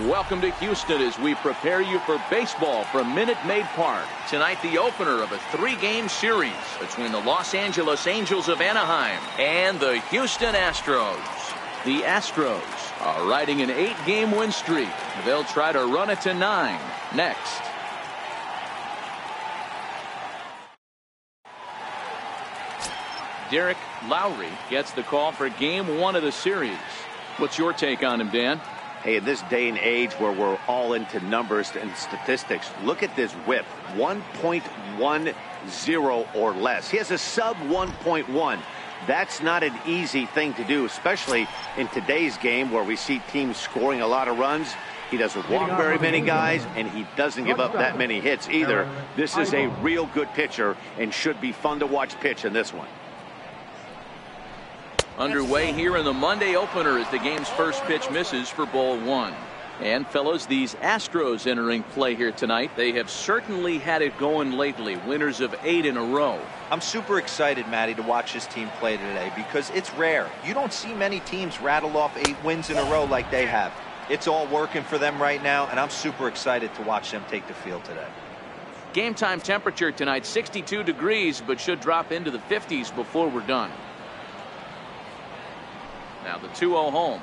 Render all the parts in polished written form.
Welcome to Houston as we prepare you for baseball from Minute Maid Park. Tonight, the opener of a 3-game series between the Los Angeles Angels of Anaheim and the Houston Astros. The Astros are riding an 8-game win streak. They'll try to run it to 9 next. Derek Lowry gets the call for Game 1 of the series. What's your take on him, Dan? Hey, in this day and age where we're all into numbers and statistics, look at this whip, 1.10 or less. He has a sub 1.1. That's not an easy thing to do, especially in today's game where we see teams scoring a lot of runs. He doesn't walk very many guys, and he doesn't give up that many hits either. This is a real good pitcher and should be fun to watch pitch in this one. Underway here in the Monday opener as the game's first pitch misses for ball 1. And fellas, these Astros entering play here tonight, they have certainly had it going lately. Winners of 8 in a row. I'm super excited, Matty, to watch this team play today because it's rare. You don't see many teams rattle off 8 wins in a row like they have. It's all working for them right now, and I'm super excited to watch them take the field today. Game time temperature tonight, 62 degrees, but should drop into the 50s before we're done. Now the 2-0 home.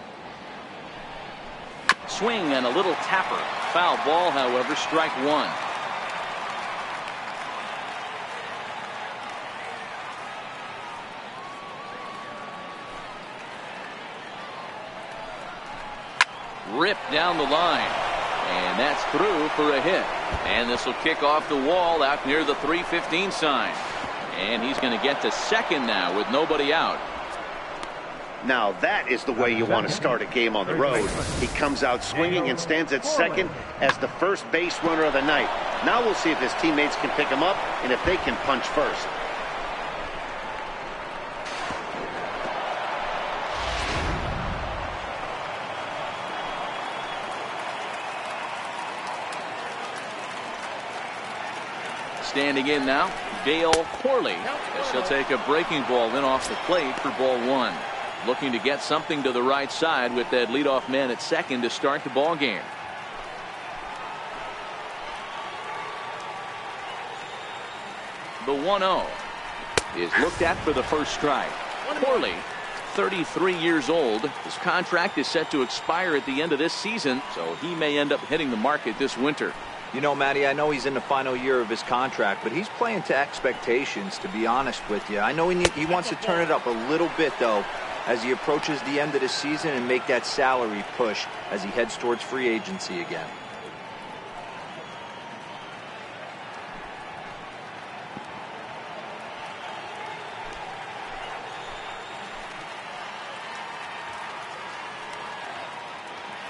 Swing and a little tapper. Foul ball, however, strike 1. Ripped down the line. And that's through for a hit. And this will kick off the wall out near the 3:15 sign. And he's going to get to second now with nobody out. Now that is the way you want to start a game on the road. He comes out swinging and stands at second as the first base runner of the night. Now we'll see if his teammates can pick him up and if they can punch first. Standing in now, Dale Corley, as he'll take a breaking ball in off the plate for ball 1. Looking to get something to the right side with that leadoff man at second to start the ball game. The 1-0 is looked at for the first strike. Corley, 33 years old. His contract is set to expire at the end of this season, so he may end up hitting the market this winter. You know, Matty, I know he's in the final year of his contract, but he's playing to expectations, to be honest with you. I know he wants to turn it up a little bit, though, as he approaches the end of the season and make that salary push as he heads towards free agency again.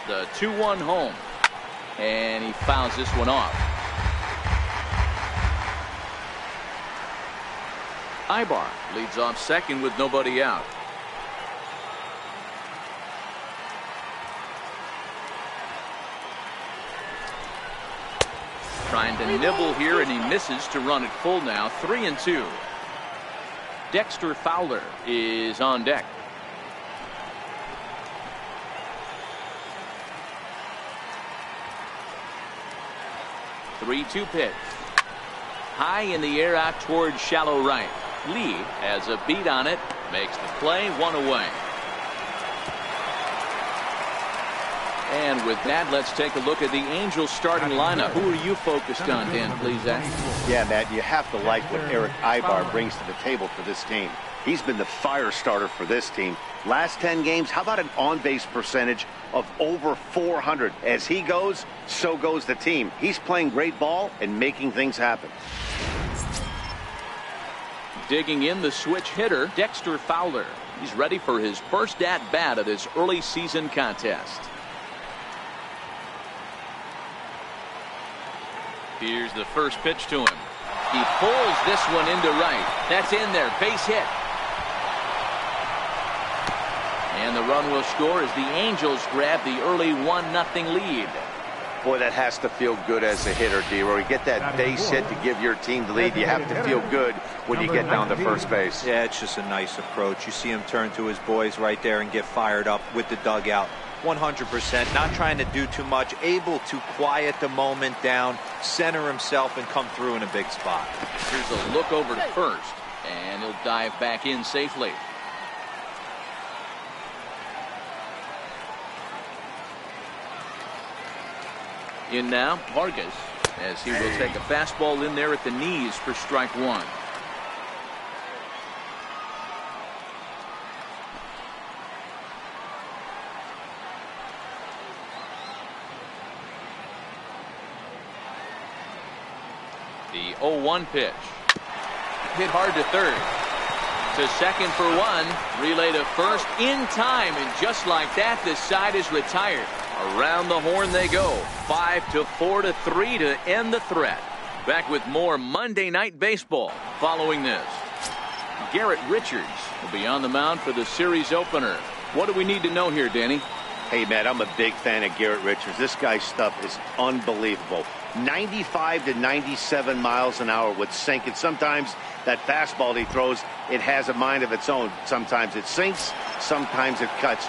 The 2-1 home. And he fouls this one off. Ibar leads off second with nobody out. Trying to nibble here, and he misses to run it full now. 3-2. Dexter Fowler is on deck. 3-2 pitch. High in the air out towards shallow right. Lee has a beat on it. Makes the play, 1 away. And with that, let's take a look at the Angels starting lineup. Who are you focused on, Dan, please, Zach? Yeah, Matt, you have to like what Eric Ibar brings to the table for this team. He's been the fire starter for this team. Last 10 games, how about an on-base percentage of over 400? As he goes, so goes the team. He's playing great ball and making things happen. Digging in the switch hitter, Dexter Fowler. He's ready for his first at-bat of this early season contest. Here's the first pitch to him. He pulls this one into right. That's in there. Base hit. And the run will score as the Angels grab the early 1-0 lead. Boy, that has to feel good as a hitter, D-Roy. You get that base hit to give your team the lead. You have to feel good when you get down to first base. Yeah, it's just a nice approach. You see him turn to his boys right there and get fired up with the dugout. 100%. Not trying to do too much. Able to quiet the moment down, center himself, and come through in a big spot. Here's a look over to first, and he'll dive back in safely. In now, Vargas, as he will take a fastball in there at the knees for strike one. The 0-1 pitch. Hit hard to third. To second for one. Relay to first in time, and just like that, the side is retired. Around the horn they go. 5-4-3 to end the threat. Back with more Monday Night Baseball following this. Garrett Richards will be on the mound for the series opener. What do we need to know here, Danny? Hey, Matt, I'm a big fan of Garrett Richards. This guy's stuff is unbelievable. 95 to 97 miles an hour with sink, and sometimes that fastball he throws, it has a mind of its own. Sometimes it sinks, sometimes it cuts.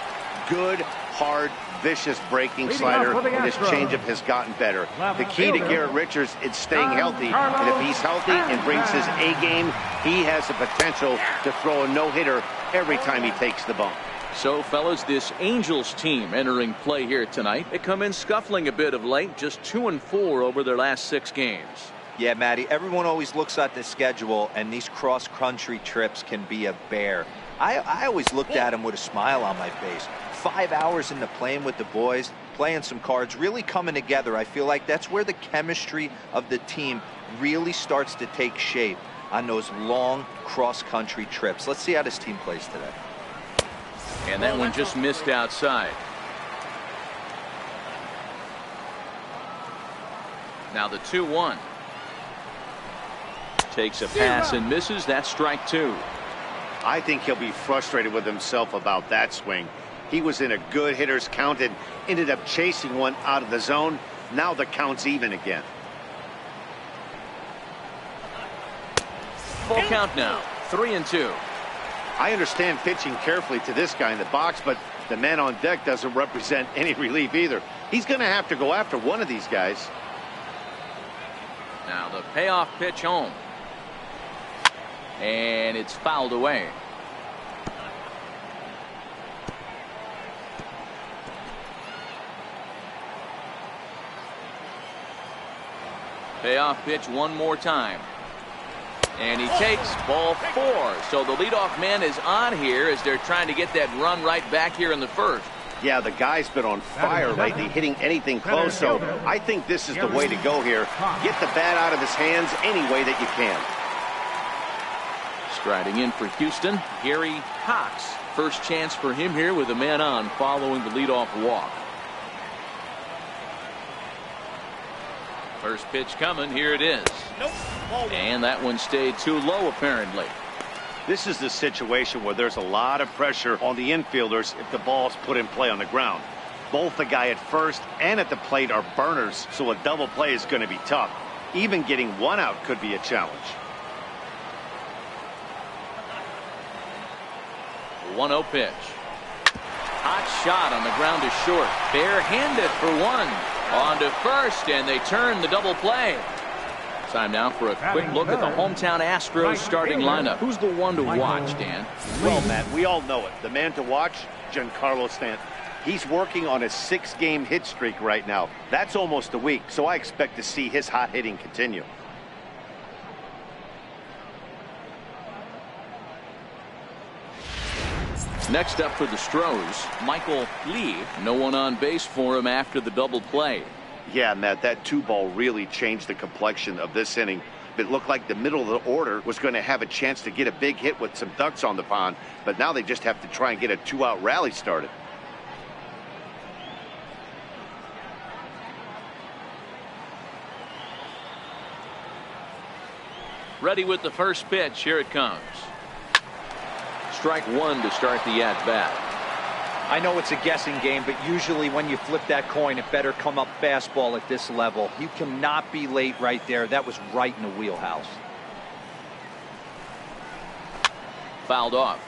Good, hard, vicious breaking slider, and his changeup has gotten better. The key to Garrett Richards is staying healthy, and if he's healthy and brings his A game, he has the potential to throw a no-hitter every time he takes the bump. So, fellas, this Angels team entering play here tonight. They come in scuffling a bit of late, just 2-4 over their last 6 games. Yeah, Matty, everyone always looks at the schedule, and these cross-country trips can be a bear. I always looked at them with a smile on my face. 5 hours into playing with the boys, playing some cards, really coming together. I feel like that's where the chemistry of the team really starts to take shape on those long cross-country trips. Let's see how this team plays today. And that one just missed outside. Now the 2-1. Takes a pass and misses. That's strike two. I think he'll be frustrated with himself about that swing. He was in a good hitter's count and ended up chasing one out of the zone. Now the count's even again. Full count now. 3-2. I understand pitching carefully to this guy in the box, but the man on deck doesn't represent any relief either. He's going to have to go after one of these guys. Now the payoff pitch home. And it's fouled away. Payoff pitch one more time. And he takes ball 4. So the leadoff man is on here as they're trying to get that run right back here in the first. Yeah, the guy's been on fire lately, hitting anything close, so I think this is the way to go here. Get the bat out of his hands any way that you can. Striding in for Houston, Gary Cox. First chance for him here with a man on following the leadoff walk. First pitch coming. Here it is. And that one stayed too low, apparently. This is the situation where there's a lot of pressure on the infielders if the ball's put in play on the ground. Both the guy at first and at the plate are burners, so a double play is going to be tough. Even getting one out could be a challenge. 1-0 pitch. Hot shot on the ground to short. Barehanded for one. On to first, and they turn the double play. Time now for a quick look at the hometown Astros starting lineup. Who's the one to watch, Dan? Well, Matt, we all know it. The man to watch, Giancarlo Stanton. He's working on a 6-game hit streak right now. That's almost a week, so I expect to see his hot hitting continue. Next up for the Astros, Michael Lee. No one on base for him after the double play. Yeah, Matt, that 2-ball really changed the complexion of this inning. It looked like the middle of the order was going to have a chance to get a big hit with some ducks on the pond, but now they just have to try and get a 2-out rally started. Ready with the first pitch. Here it comes. Strike one to start the at-bat. I know it's a guessing game, but usually when you flip that coin, it better come up fastball at this level. You cannot be late right there. That was right in the wheelhouse. Fouled off.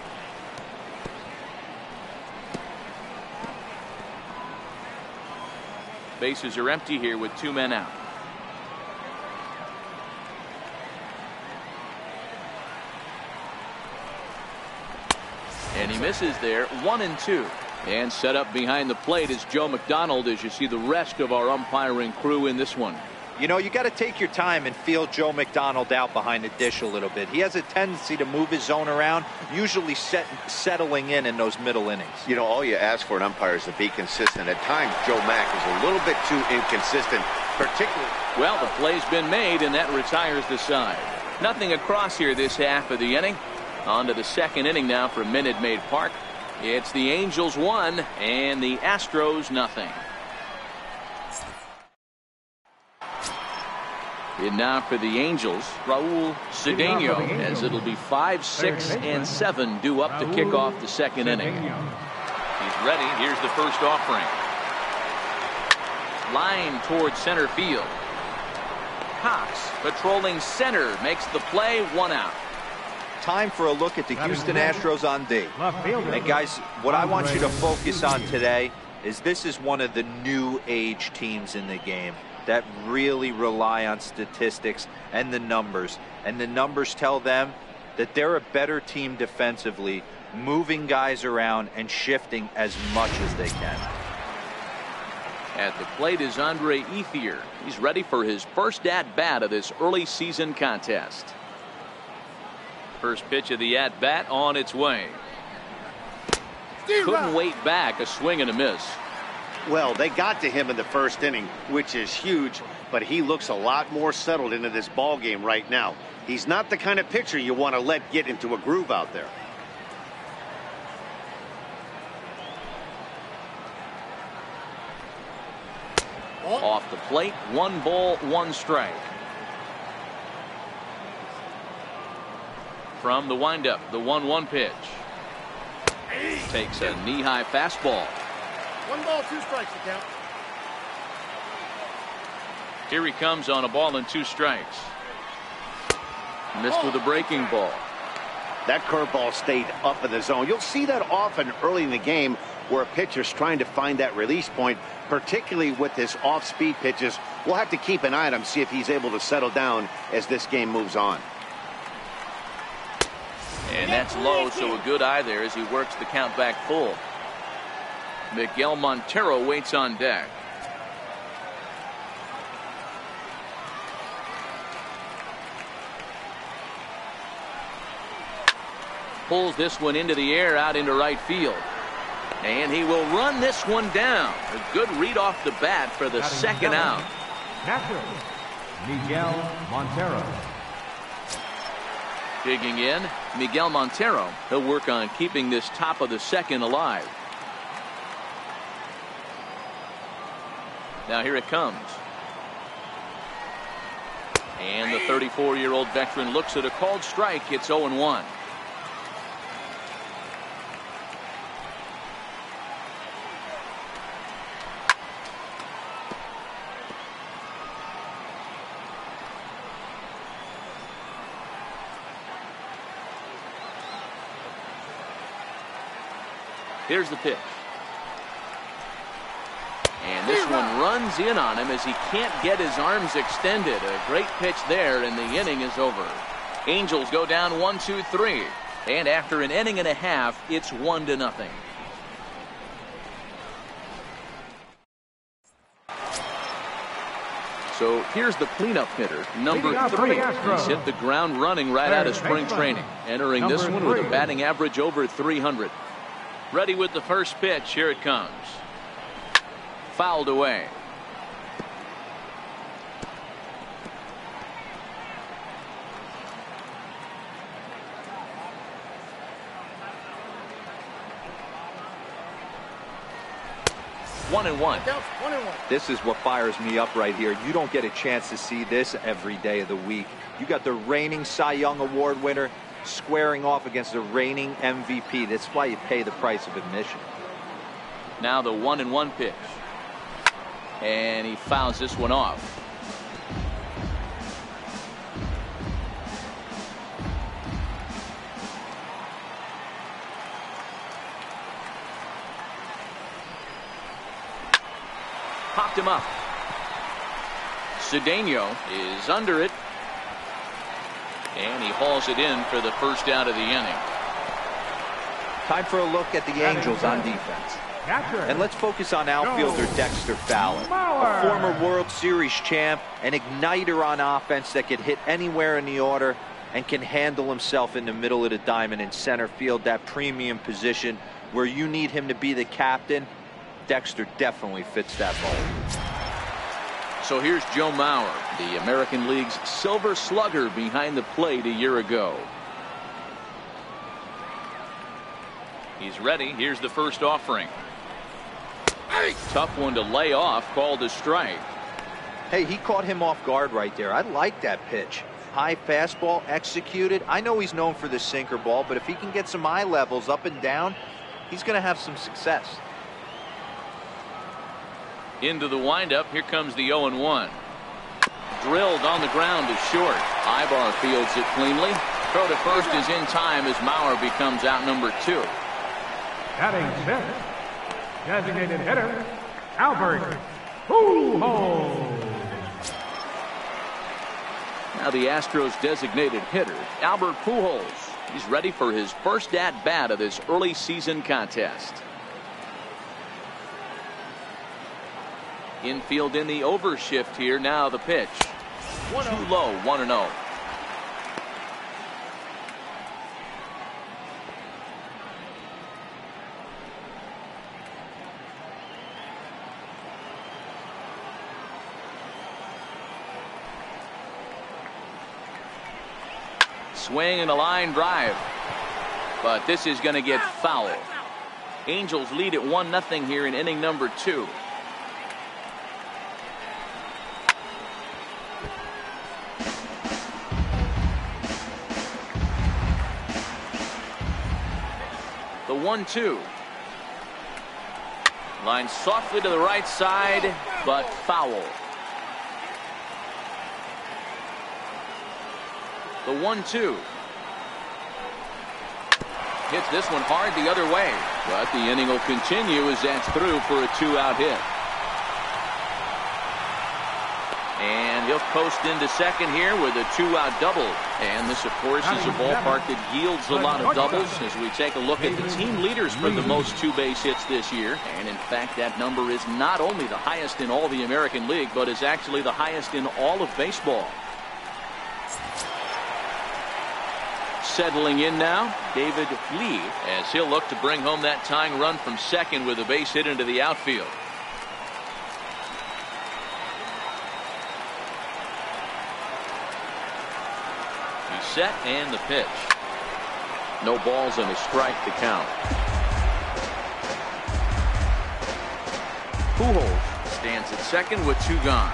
Bases are empty here with 2 men out. And he misses there. 1-2. And set up behind the plate is Joe McDonald as you see the rest of our umpiring crew in this one. You know, you got to take your time and feel Joe McDonald out behind the dish a little bit. He has a tendency to move his zone around, usually settling in those middle innings. You know, all you ask for an umpire is to be consistent. At times, Joe Mack is a little bit too inconsistent, particularly. Well, the play's been made, and that retires the side. Nothing across here this half of the inning. On to the second inning now for Minute Maid Park. It's the Angels 1 and the Astros nothing. And now for the Angels, Raul Cedeno, as it'll be 5, 6, and 7 due up to kick off the second inning. He's ready. Here's the first offering. Line towards center field. Cox patrolling center makes the play. 1 out. Time for a look at the Houston Astros on D. And guys, what I want you to focus on today is this is one of the new age teams in the game that really rely on statistics and the numbers. And the numbers tell them that they're a better team defensively, moving guys around and shifting as much as they can. At the plate is Andre Ethier. He's ready for his first at-bat of this early season contest. First pitch of the at-bat on its way. Couldn't wait back. A swing and a miss. Well, they got to him in the first inning, which is huge, but he looks a lot more settled into this ball game right now. He's not the kind of pitcher you want to let get into a groove out there. Off the plate, 1 ball, 1 strike. From the windup, the 1-1 pitch. Takes a knee-high fastball. 1 ball, 2 strikes to count. Here he comes on a ball and 2 strikes. Missed with a breaking ball. That curveball stayed up in the zone. You'll see that often early in the game where a pitcher's trying to find that release point, particularly with his off-speed pitches. We'll have to keep an eye on him, see if he's able to settle down as this game moves on. And that's low, so a good eye there as he works the count back full. Miguel Montero waits on deck. Pulls this one into the air out into right field. And he will run this one down. A good read off the bat for the second out. Miguel Montero. Digging in, Miguel Montero. He'll work on keeping this top of the second alive. Now here it comes. And the 34-year-old veteran looks at a called strike. It's 0-1. Here's the pitch. And this one runs in on him as he can't get his arms extended. A great pitch there, and the inning is over. Angels go down 1-2-3. And after an inning and a half, it's 1-0. So here's the cleanup hitter, number 3. He's hit the ground running right out of spring training. Entering this one with a batting average over 300. Ready with the first pitch. Here it comes. Fouled away. One and one. This is what fires me up right here. You don't get a chance to see this every day of the week. You got the reigning Cy Young Award winner squaring off against the reigning MVP. That's why you pay the price of admission. Now the 1-1 pitch. And he fouls this one off. popped him up. Cedeno is under it. And he hauls it in for the first out of the inning. Time for a look at the Angels on defense. And let's focus on outfielder Dexter Fowler, a former World Series champ, an igniter on offense that can hit anywhere in the order and can handle himself in the middle of the diamond in center field, that premium position where you need him to be the captain. Dexter definitely fits that mold. So here's Joe Mauer, the American League's Silver Slugger, behind the plate a year ago. He's ready. Here's the first offering. Tough one to lay off, called a strike. Hey, he caught him off guard right there. I like that pitch. High fastball executed. I know he's known for the sinker ball, but if he can get some eye levels up and down, he's going to have some success. Into the windup. Here comes the 0-1. Drilled on the ground to short. Ibar fields it cleanly. Throw to first is in time as Mauer becomes out number 2. Batting fifth, designated hitter, Albert Pujols. Now the Astros designated hitter, Albert Pujols. He's ready for his first at-bat of this early season contest. Infield in the overshift here. Now the pitch. Too low, 1-0. Swing and a line drive. But this is going to get foul. Angels lead at 1-0 here in inning number 2. The 1-2. Line softly to the right side, but foul. The 1-2. Hits this one hard the other way, but the inning will continue as that's through for a 2-out hit. And he'll coast into second here with a 2-out double. And this, of course, is a ballpark that yields a lot of doubles as we take a look at the team leaders for the most 2-base hits this year. And in fact, that number is not only the highest in all the American League, but is actually the highest in all of baseball. Settling in now, David Lee, as he'll look to bring home that tying run from second with a base hit into the outfield. He's set and the pitch. No balls and a strike to count. Pujols stands at second with 2 gone.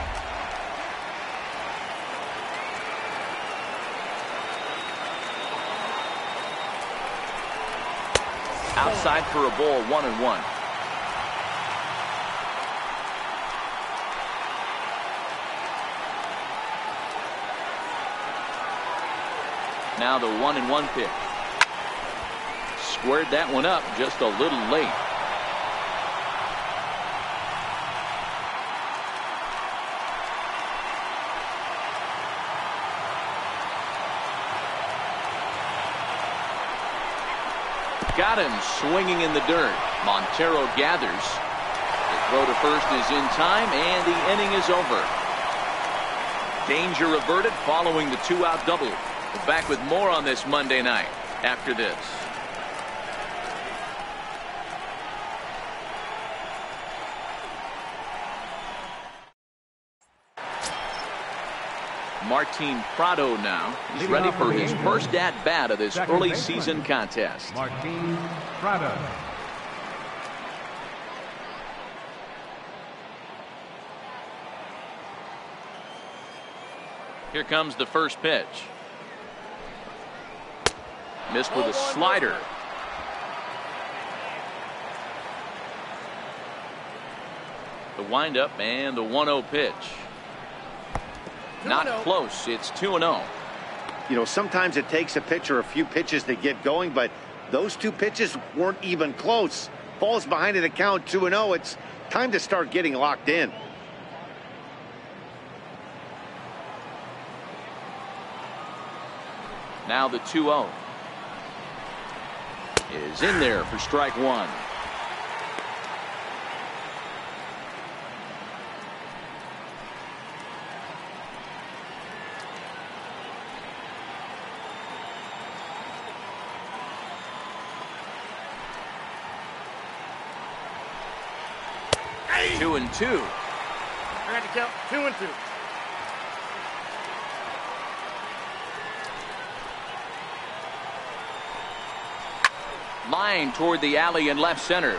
Outside for a ball, 1-1. Now the 1-1 pitch. Squared that one up just a little late. Got him swinging in the dirt. Montero gathers. The throw to first is in time, and the inning is over. Danger averted following the 2-out double. We're back with more on this Monday night after this. Martin Prado now. He's ready for his first at-bat of this early season contest. Martin Prado. Here comes the first pitch. Missed with a slider. The windup and the 1-0 pitch. Not close. It's 2-0. You know, sometimes it takes a pitcher a few pitches to get going, but those 2 pitches weren't even close. Falls behind in the count, 2-0. It's time to start getting locked in. Now the 2-0 is in there for strike one. Hey. 2-2. I had to count 2-2. Line toward the alley in left center.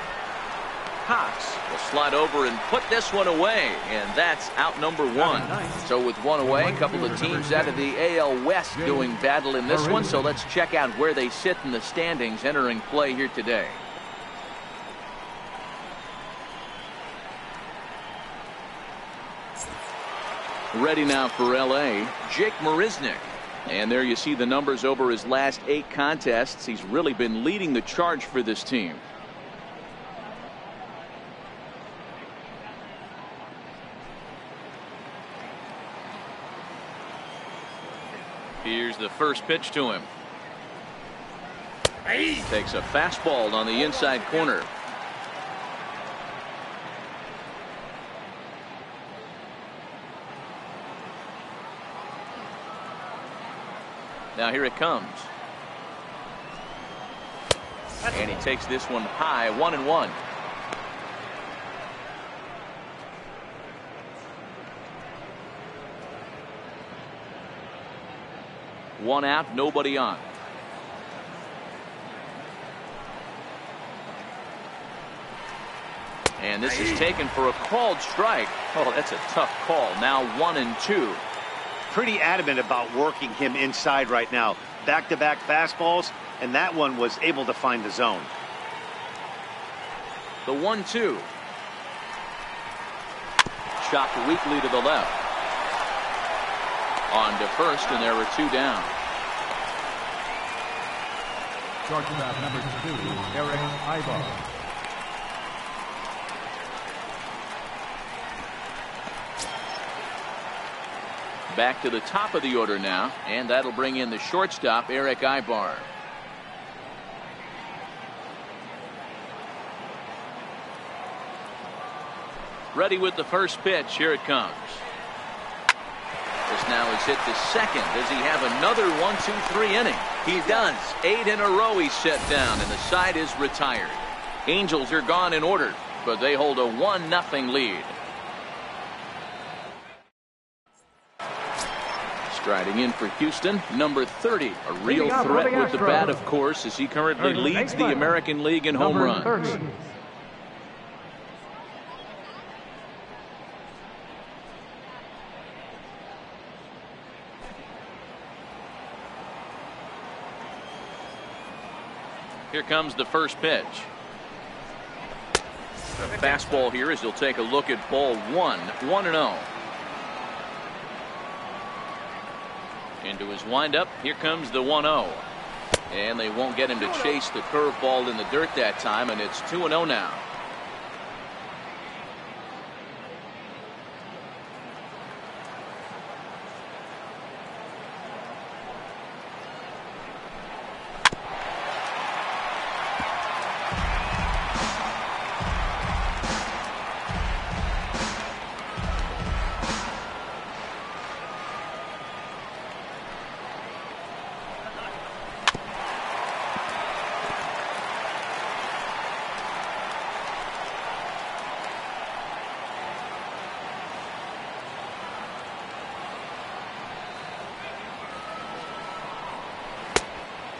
Cox will slide over and put this one away, and that's out number one. So with one away, a couple of teams out of the AL West doing battle in this one. So let's check out where they sit in the standings entering play here today. Ready now for LA, Jake Marisnick. And there you see the numbers over his last 8 contests. He's really been leading the charge for this team. Here's the first pitch to him. Hey. Takes a fastball on the inside corner. Now here it comes. And he takes this one high, 1-1. One out, nobody on. And this is taken for a called strike. Oh, that's a tough call. Now 1-2. Pretty adamant about working him inside right now. Back-to-back fastballs, and that one was able to find the zone. The 1-2. Chopped weakly to the left. On to first, and there were 2 down. Shortstop number 2, Eric Ibar. Back to the top of the order now, and that'll bring in the shortstop, Eric Ibar. Ready with the first pitch. Here it comes. This now is hit to second. Does he have another 1-2-3 inning? He does. 8 in a row he's set down, and the side is retired. Angels are gone in order, but they hold a 1-0 lead. Striding in for Houston, number 30. A real threat with the bat, of course, as he currently leads the American League in home runs. Here comes the first pitch. The fastball here as he'll take a look at ball 1, 1-0. Into his windup. Here comes the 1-0. And they won't get him to chase the curveball in the dirt that time, and it's 2-0 now.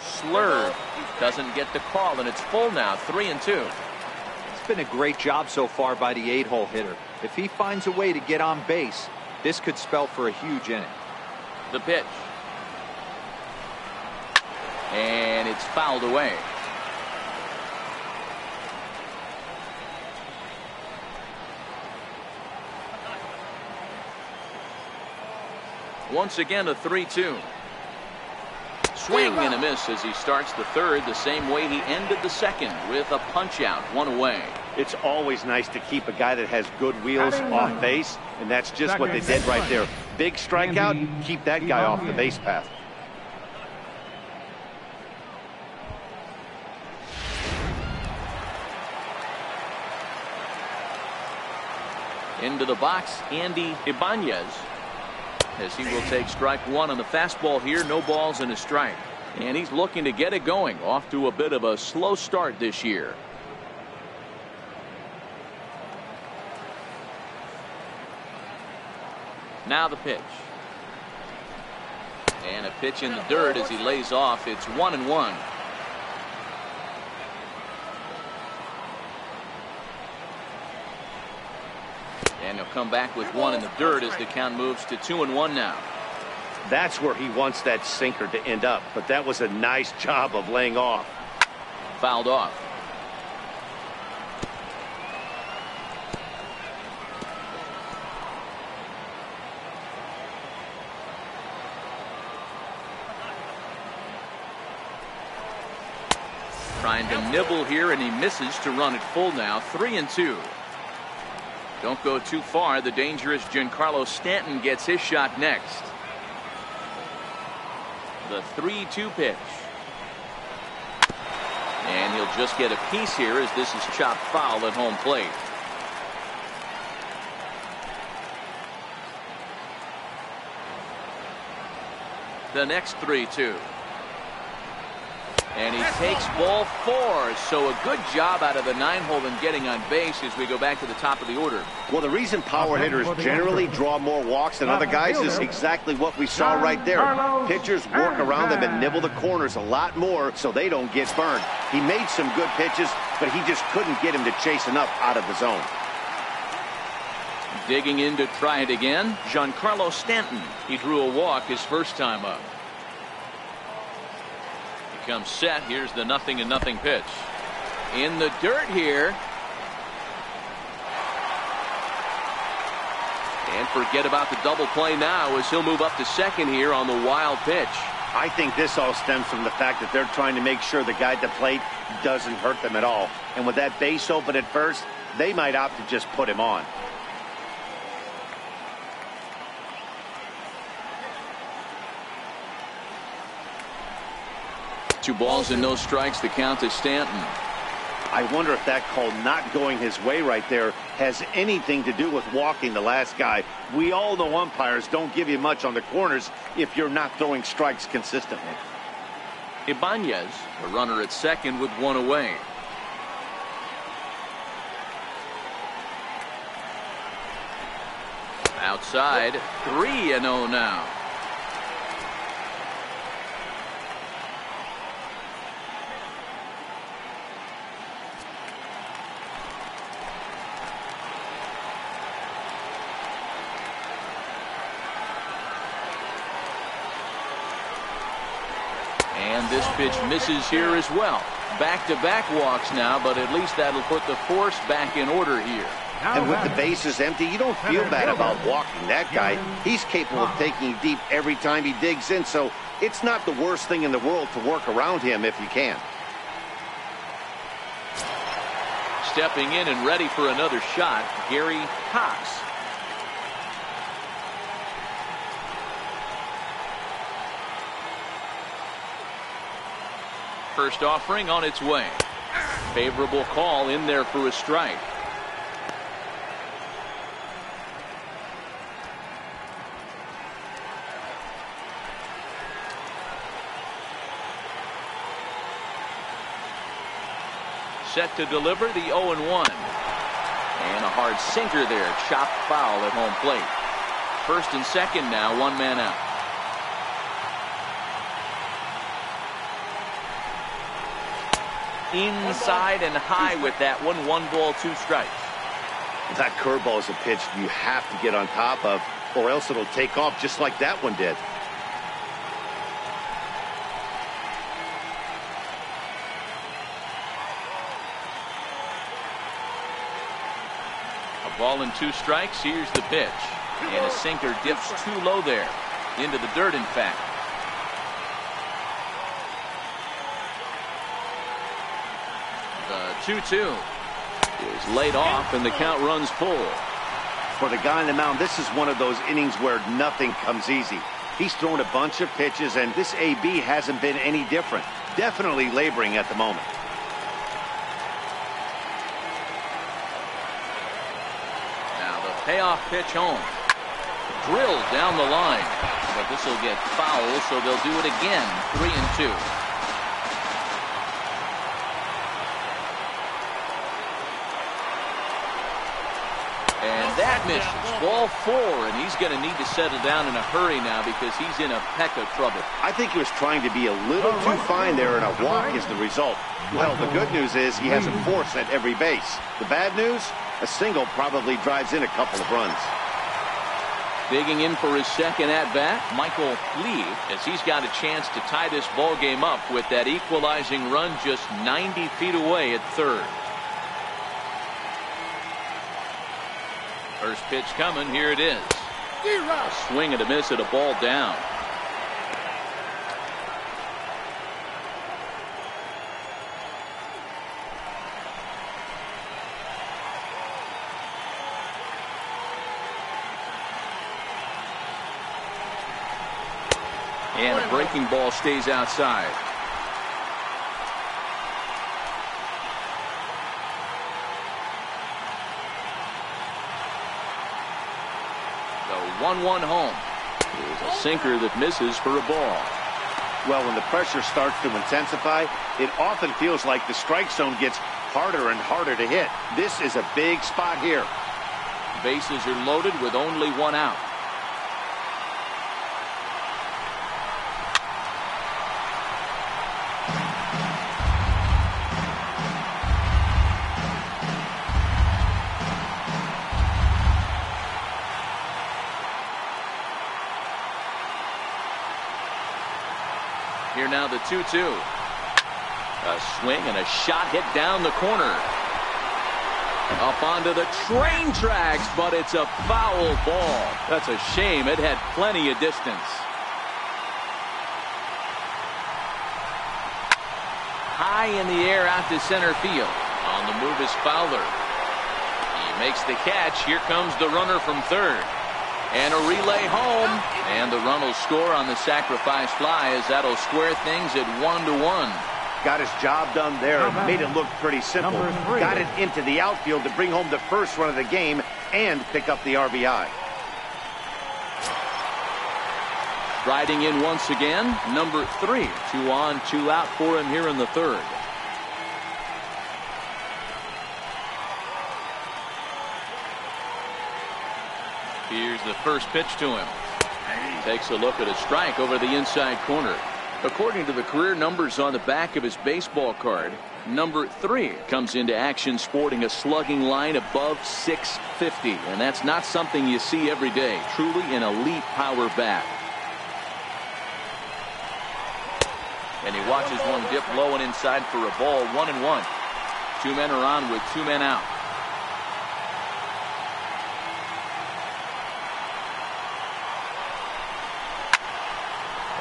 Slurve doesn't get the call, and it's full now, 3-2. It's been a great job so far by the 8-hole hitter. If he finds a way to get on base, this could spell for a huge inning. The pitch. And it's fouled away. Once again, a 3-2. Swing and a miss as he starts the third the same way he ended the second, with a punch out, 1 away. It's always nice to keep a guy that has good wheels off base, and that's just what they did right there. Big strikeout, keep that guy off the base path. Into the box, Andy Ibanez, as he will take strike one on the fastball here. No balls and a strike. And he's looking to get it going. Off to a bit of a slow start this year. Now the pitch. And a pitch in the dirt as he lays off. It's 1-1. And he'll come back with one in the dirt as the count moves to 2-1 now. That's where he wants that sinker to end up, but that was a nice job of laying off. Fouled off. Trying to nibble here, and he misses to run it full now. 3-2. Don't go too far. The dangerous Giancarlo Stanton gets his shot next. The 3-2 pitch. And he'll just get a piece here as this is chopped foul at home plate. The next 3-2. And he takes ball 4. So a good job out of the 9-hole in getting on base as we go back to the top of the order. Well, the reason power hitters generally draw more walks than other guys is exactly what we saw right there. Pitchers work around them and nibble the corners a lot more so they don't get burned. He made some good pitches, but he just couldn't get him to chase enough out of the zone. Digging in to try it again, Giancarlo Stanton. He drew a walk his first time up. Comes set. Here's the 0-0 pitch. In the dirt here. And forget about the double play now as he'll move up to second here on the wild pitch. I think this all stems from the fact that they're trying to make sure the guy at the plate doesn't hurt them at all. And with that base open at first, they might opt to just put him on. Two balls and no strikes. The count to Stanton. I wonder if that call not going his way right there has anything to do with walking the last guy. We all know umpires don't give you much on the corners if you're not throwing strikes consistently. Ibanez, a runner at second with one away. Outside, 3-0 now. And this pitch misses here as well. Back-to-back walks now, but at least that'll put the force back in order here. And with the bases empty, you don't feel bad about walking that guy. He's capable of taking deep every time he digs in, so it's not the worst thing in the world to work around him if you can. Stepping in and ready for another shot, Gary Cox. First offering on its way. Favorable call in there for a strike. Set to deliver the 0-1. And a hard sinker there. Chopped foul at home plate. First and second now, one man out. Inside and high with that one. 1 ball, 2 strikes. That curveball is a pitch you have to get on top of, or else it'll take off just like that one did. A ball and 2 strikes. Here's the pitch. And a sinker dips too low there. Into the dirt, in fact. The 2-2 is laid off, and the count runs full. For the guy on the mound, this is one of those innings where nothing comes easy. He's thrown a bunch of pitches, and this AB hasn't been any different. Definitely laboring at the moment. Now the Payoff pitch home. Drilled down the line. But this will get foul, so they'll do it again. 3-2. And that misses. Ball 4, and he's going to need to settle down in a hurry now because he's in a peck of trouble. I think he was trying to be a little too fine there, and a walk is the result. Well, the good news is he hasn't forced at every base. The bad news? A single probably drives in a couple of runs. Digging in for his second at-bat, Michael Lee, as he's got a chance to tie this ball game up with that equalizing run just 90 feet away at third. First pitch coming. Here it is. A swing and a miss at a ball down. And a breaking ball stays outside. The 1-1 home. Here's a sinker that misses for a ball. Well, when the pressure starts to intensify, it often feels like the strike zone gets harder and harder to hit. This is a big spot here. Bases are loaded with only one out. Here now the 2-2. A swing and a shot hit down the corner. Up onto the train tracks, but it's a foul ball. That's a shame. It had plenty of distance. High in the air out to center field. On the move is Fowler. He makes the catch. Here comes the runner from third. And a relay home. And the run will score on the sacrifice fly as that'll square things at 1-1. Got his job done there. Made it look pretty simple. Got it into the outfield to bring home the first run of the game and pick up the RBI. Riding in once again, number 3. 2 on, 2 out for him here in the third. Here's the first pitch to him. Takes a look at a strike over the inside corner. According to the career numbers on the back of his baseball card, number 3 comes into action sporting a slugging line above 650, and that's not something you see every day. Truly an elite power bat. And he watches one dip low and inside for a ball. 1-1. 2 men are on with 2 men out.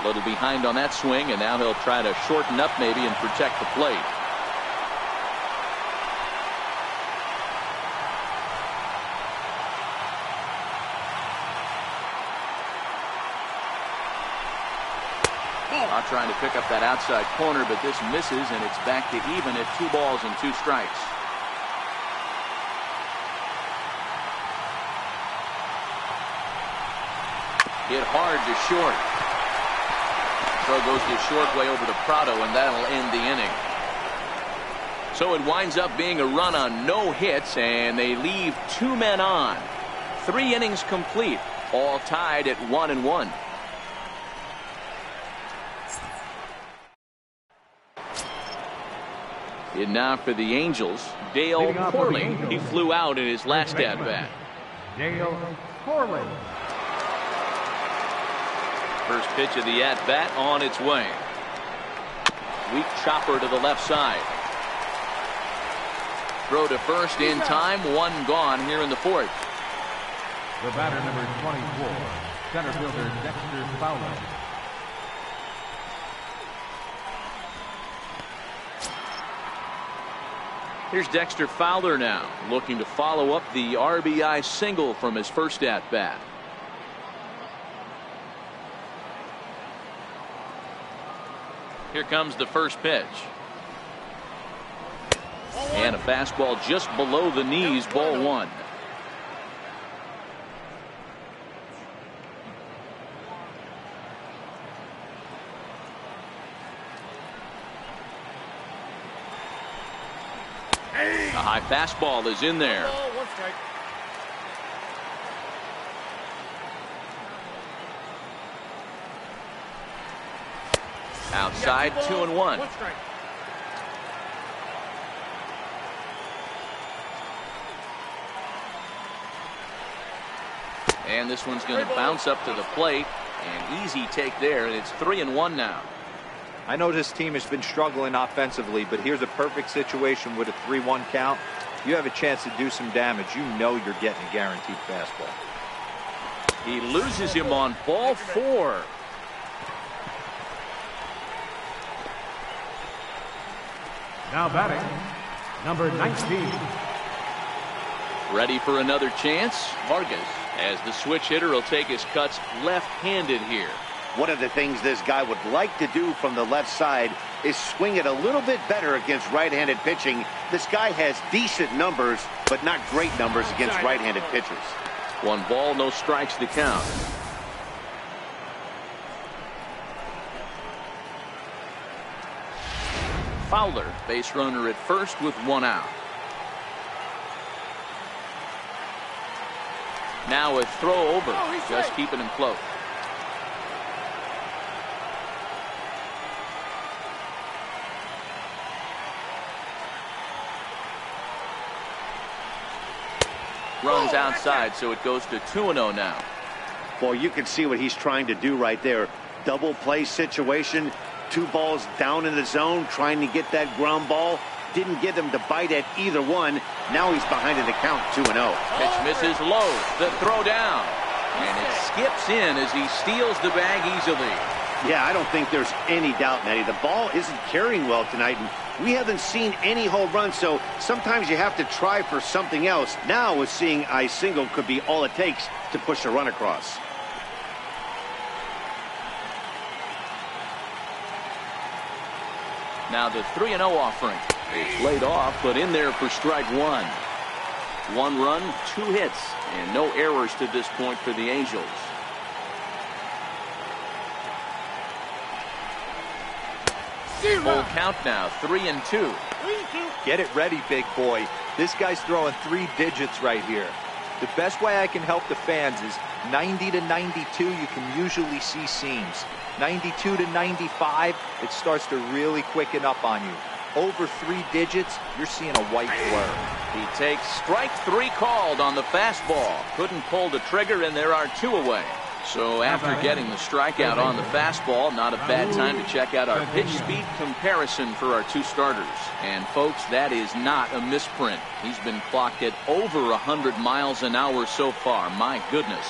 A little behind on that swing, and now he'll try to shorten up maybe and protect the plate. Not trying to pick up that outside corner, but this misses, and it's back to even at 2 balls and 2 strikes. Hit hard to short. Throw goes to short way over to Prado, and that'll end the inning. So it winds up being a run on no hits, and they leave 2 men on. 3 innings complete, all tied at 1-1. And now for the Angels, Dale Corley. He flew out in his last at-bat. Dale Corley. First pitch of the at-bat on its way. Weak chopper to the left side. Throw to first in time. 1 gone here in the 4th. The batter, number 24, center fielder Dexter Fowler. Here's Dexter Fowler now, looking to follow up the RBI single from his first at-bat. Here comes the first pitch. And a fastball just below the knees, ball 1. The high fastball is in there. Ball, 1 strike. Outside, 2-1. 1 strike. And this one's going to bounce up to the plate. An easy take there, and it's 3-1 now. I know this team has been struggling offensively, but here's a perfect situation with a 3-1 count. You have a chance to do some damage. You know you're getting a guaranteed fastball. He loses him on ball 4. Now batting, number 19. Ready for another chance. Vargas, as the switch hitter, will take his cuts left-handed here. One of the things this guy would like to do from the left side is swing it a little bit better against right-handed pitching. This guy has decent numbers, but not great numbers against right-handed pitchers. 1 ball, no strikes to count. Fowler, base runner at first with 1 out. Now a throw over, just keeping him close. Runs outside, so it goes to 2-0 now. Boy, you can see what he's trying to do right there. Double play situation. 2 balls down in the zone, trying to get that ground ball. Didn't get him to bite at either one. Now he's behind in the count, 2-0. Pitch misses low. The throw down. And it skips in as he steals the bag easily. Yeah, I don't think there's any doubt, Matty. The ball isn't carrying well tonight, and we haven't seen any home runs, so sometimes you have to try for something else. Now, with seeing I single could be all it takes to push a run across. Now the 3-0 offering. It's laid off, but in there for strike 1. 1 run, 2 hits, and no errors to this point for the Angels. Full count now, 3-2. Get it ready, big boy. This guy's throwing 3 digits right here. The best way I can help the fans is 90 to 92, you can usually see seams. 92 to 95, it starts to really quicken up on you. Over 3 digits, you're seeing a white blur. He takes strike 3 called on the fastball. Couldn't pull the trigger, and there are 2 away. So after getting the strikeout on the fastball, not a bad time to check out our pitch speed comparison for our 2 starters. And folks, that is not a misprint. He's been clocked at over 100 miles an hour so far. My goodness.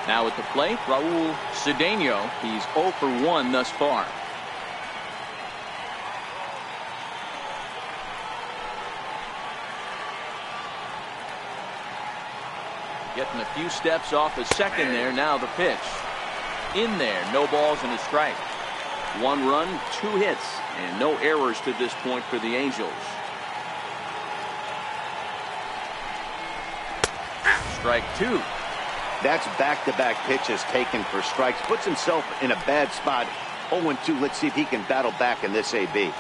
Now at the plate, Raul Cedeno. He's 0 for 1 thus far. Getting a few steps off the second there. Now the pitch. In there, no balls and a strike. 1 run, 2 hits, and no errors to this point for the Angels. Strike 2. That's back-to-back pitches taken for strikes. Puts himself in a bad spot. 0-2. Let's see if he can battle back in this AB.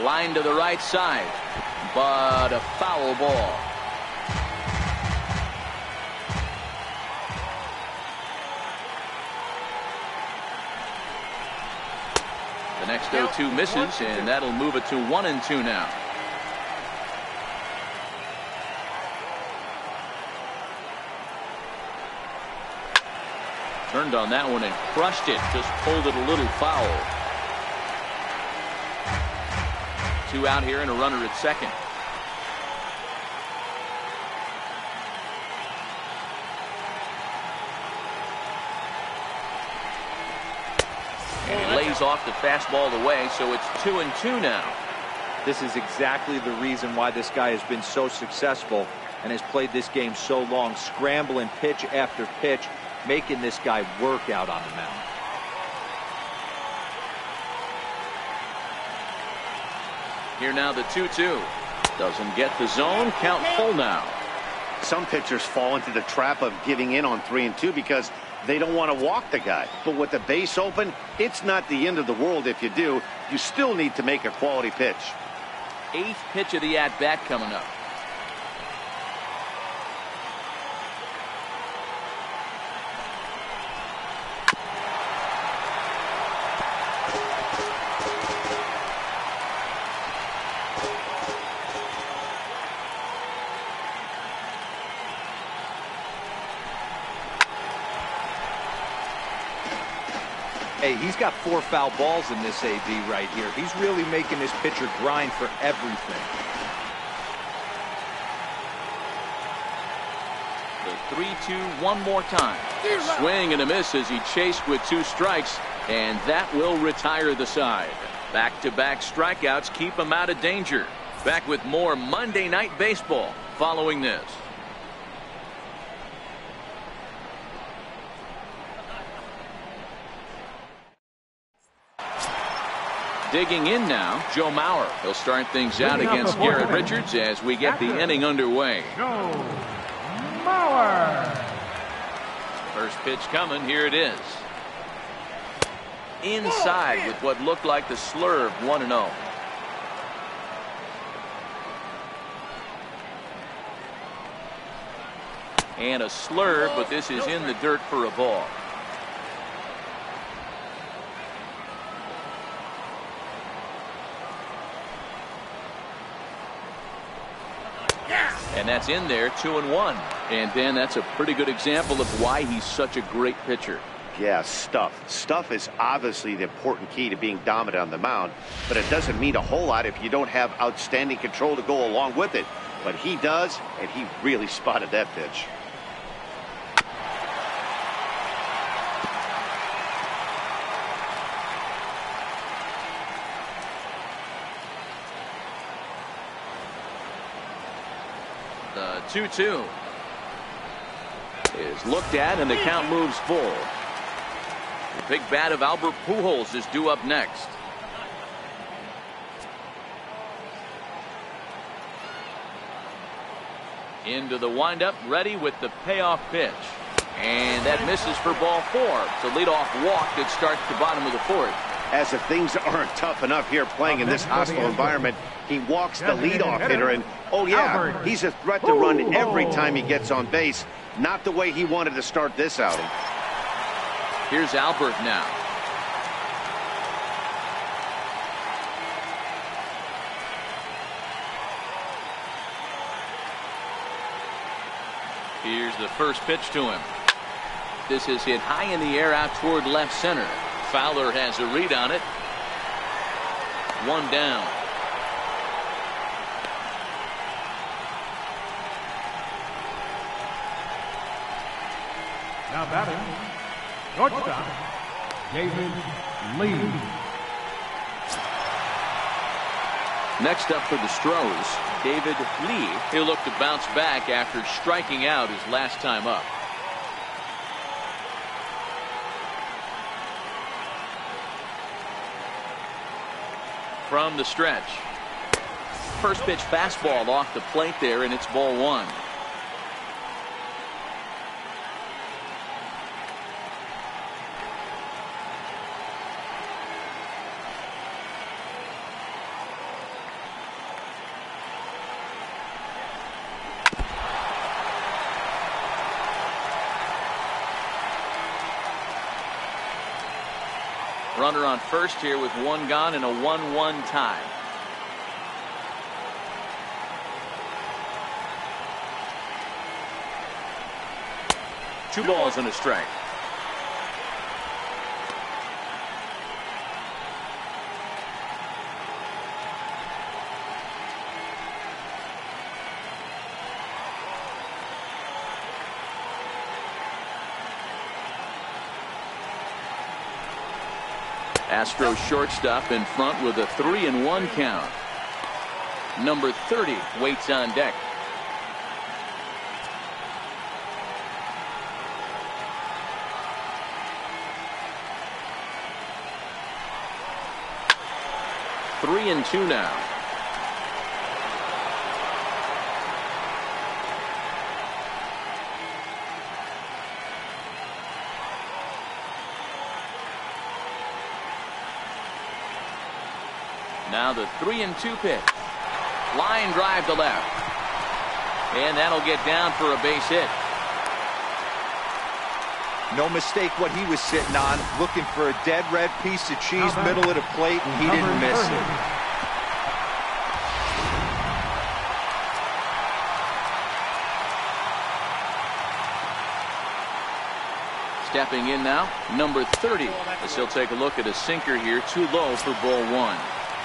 Line to the right side, but a foul ball. The next 0-2 misses, and that'll move it to 1-2 now. Turned on that one and crushed it. Just pulled it a little foul. 2 out here and a runner at second. And he lays off the fastball away, so it's 2-2 now. This is exactly the reason why this guy has been so successful and has played this game so long, scrambling pitch after pitch, making this guy work out on the mound. Here now the 2-2. Doesn't get the zone. Count full now. Some pitchers fall into the trap of giving in on 3-2 because they don't want to walk the guy. But with the base open, it's not the end of the world if you do. You still need to make a quality pitch. 8th pitch of the at-bat coming up. Hey, he's got 4 foul balls in this AB right here. He's really making this pitcher grind for everything. The 3-2 one more time. Swing and a miss as he chased with 2 strikes, and that will retire the side. Back-to-back strikeouts keep him out of danger. Back with more Monday Night Baseball following this. Digging in now, Joe Mauer. He'll start things out against Garrett Richards as we get the inning underway. Joe Mauer. First pitch coming. Here it is. Inside with what looked like the slurve, 1-0. And a slurve, but this is in the dirt for a ball. And that's in there, 2-1. And Dan, that's a pretty good example of why he's such a great pitcher. Yeah, stuff is obviously the important key to being dominant on the mound, but it doesn't mean a whole lot if you don't have outstanding control to go along with it. But he does, and he really spotted that pitch. The 2-2 is looked at, and the count moves full. The big bat of Albert Pujols is due up next. Into the windup, ready with the payoff pitch. And that misses for ball 4. It's a leadoff walk that starts the bottom of the 4th. As if things aren't tough enough here playing in this hostile environment, he walks the leadoff hitter, and oh yeah, he's a threat to run every time he gets on base. Not the way he wanted to start this outing. Here's Albert now. Here's the first pitch to him. This is hit high in the air out toward left center. Fowler has a read on it. 1 down. Now batting, shortstop, David Lee. Next up for the Astros, David Lee. He'll look to bounce back after striking out his last time up. From the stretch. First pitch fastball off the plate there, and it's ball 1. Runner on first here with 1 gone and a 1-1 tie. Two balls and a strike. Astros shortstop in front with a 3-1 count. Number 30 waits on deck. Three and 2 now. Now the 3-2 pitch. Line drive to left. And that'll get down for a base hit. No mistake what he was sitting on, looking for a dead red piece of cheese, middle of the plate, and he didn't miss it. Stepping in now, number 30. As he'll take a look at a sinker here, too low for ball one.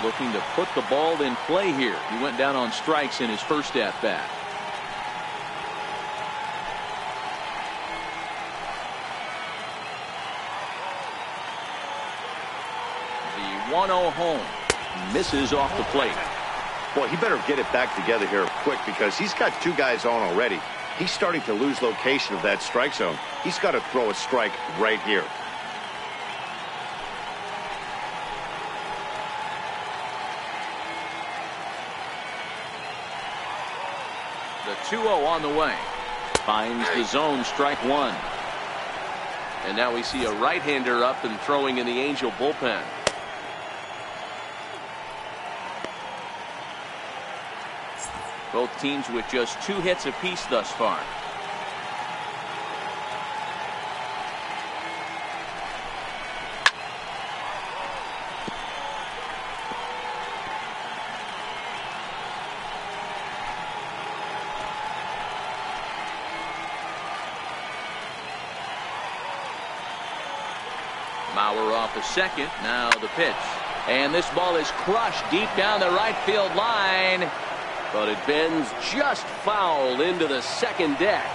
Looking to put the ball in play here. He went down on strikes in his first at-bat. The 1-0 home. Misses off the plate. Boy, he better get it back together here quick because he's got two guys on already. He's starting to lose location of that strike zone. He's got to throw a strike right here. The 2-0 on the way. Finds the zone, strike one. And now we see a right-hander up and throwing in the Angel bullpen. Both teams with just 2 hits apiece thus far. Mauer off a second. Now the pitch. And this ball is crushed deep down the right field line. But it bends just foul into the second deck.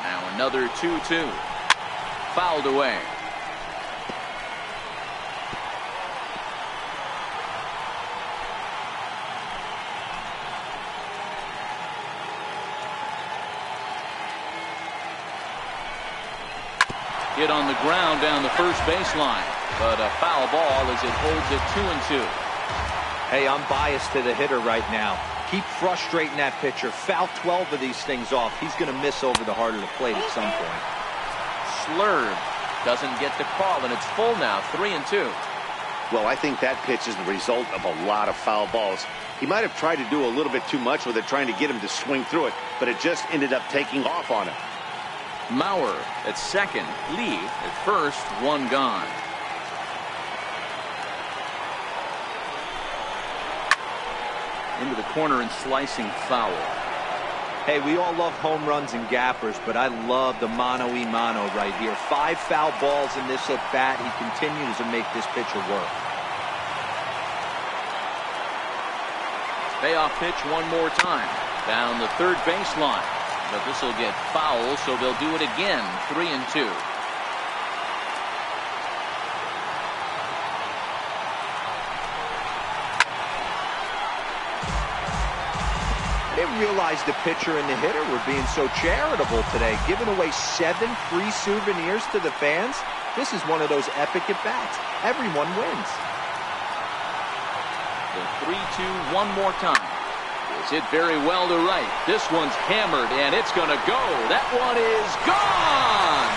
Now another 2-2. Fouled away. Hit on the ground down the first baseline. But a foul ball as it holds it 2-2. Hey, I'm biased to the hitter right now. Keep frustrating that pitcher. Foul 12 of these things off. He's going to miss over the heart of the plate at some point. Slurred. Doesn't get the call, and it's full now, 3-2. Well, I think that pitch is the result of a lot of foul balls. He might have tried to do a little bit too much with it, trying to get him to swing through it, but it just ended up taking off on him. Mauer at second. Lee at first. One gone. Into the corner and slicing foul. Hey, we all love home runs and gappers, but I love the mano-y-mano right here. 5 foul balls in this at bat. He continues to make this pitcher work. Payoff pitch one more time. Down the third baseline. But this will get foul, so they'll do it again. 3-2. I didn't realize the pitcher and the hitter were being so charitable today, giving away 7 free souvenirs to the fans. This is one of those epic at-bats. Everyone wins. The 3-2 one more time. It's hit very well to right. This one's hammered, and it's going to go. That one is gone!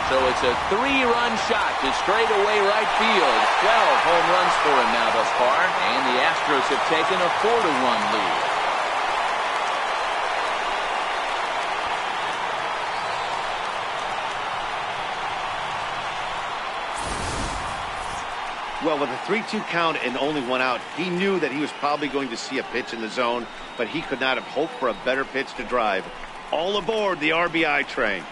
So it's a 3-run shot to straightaway right field. 12 home runs for him now thus far, and the Astros have taken a 4-1 lead. Well, with a 3-2 count and only one out, he knew that he was probably going to see a pitch in the zone, but he could not have hoped for a better pitch to drive. All aboard the RBI train.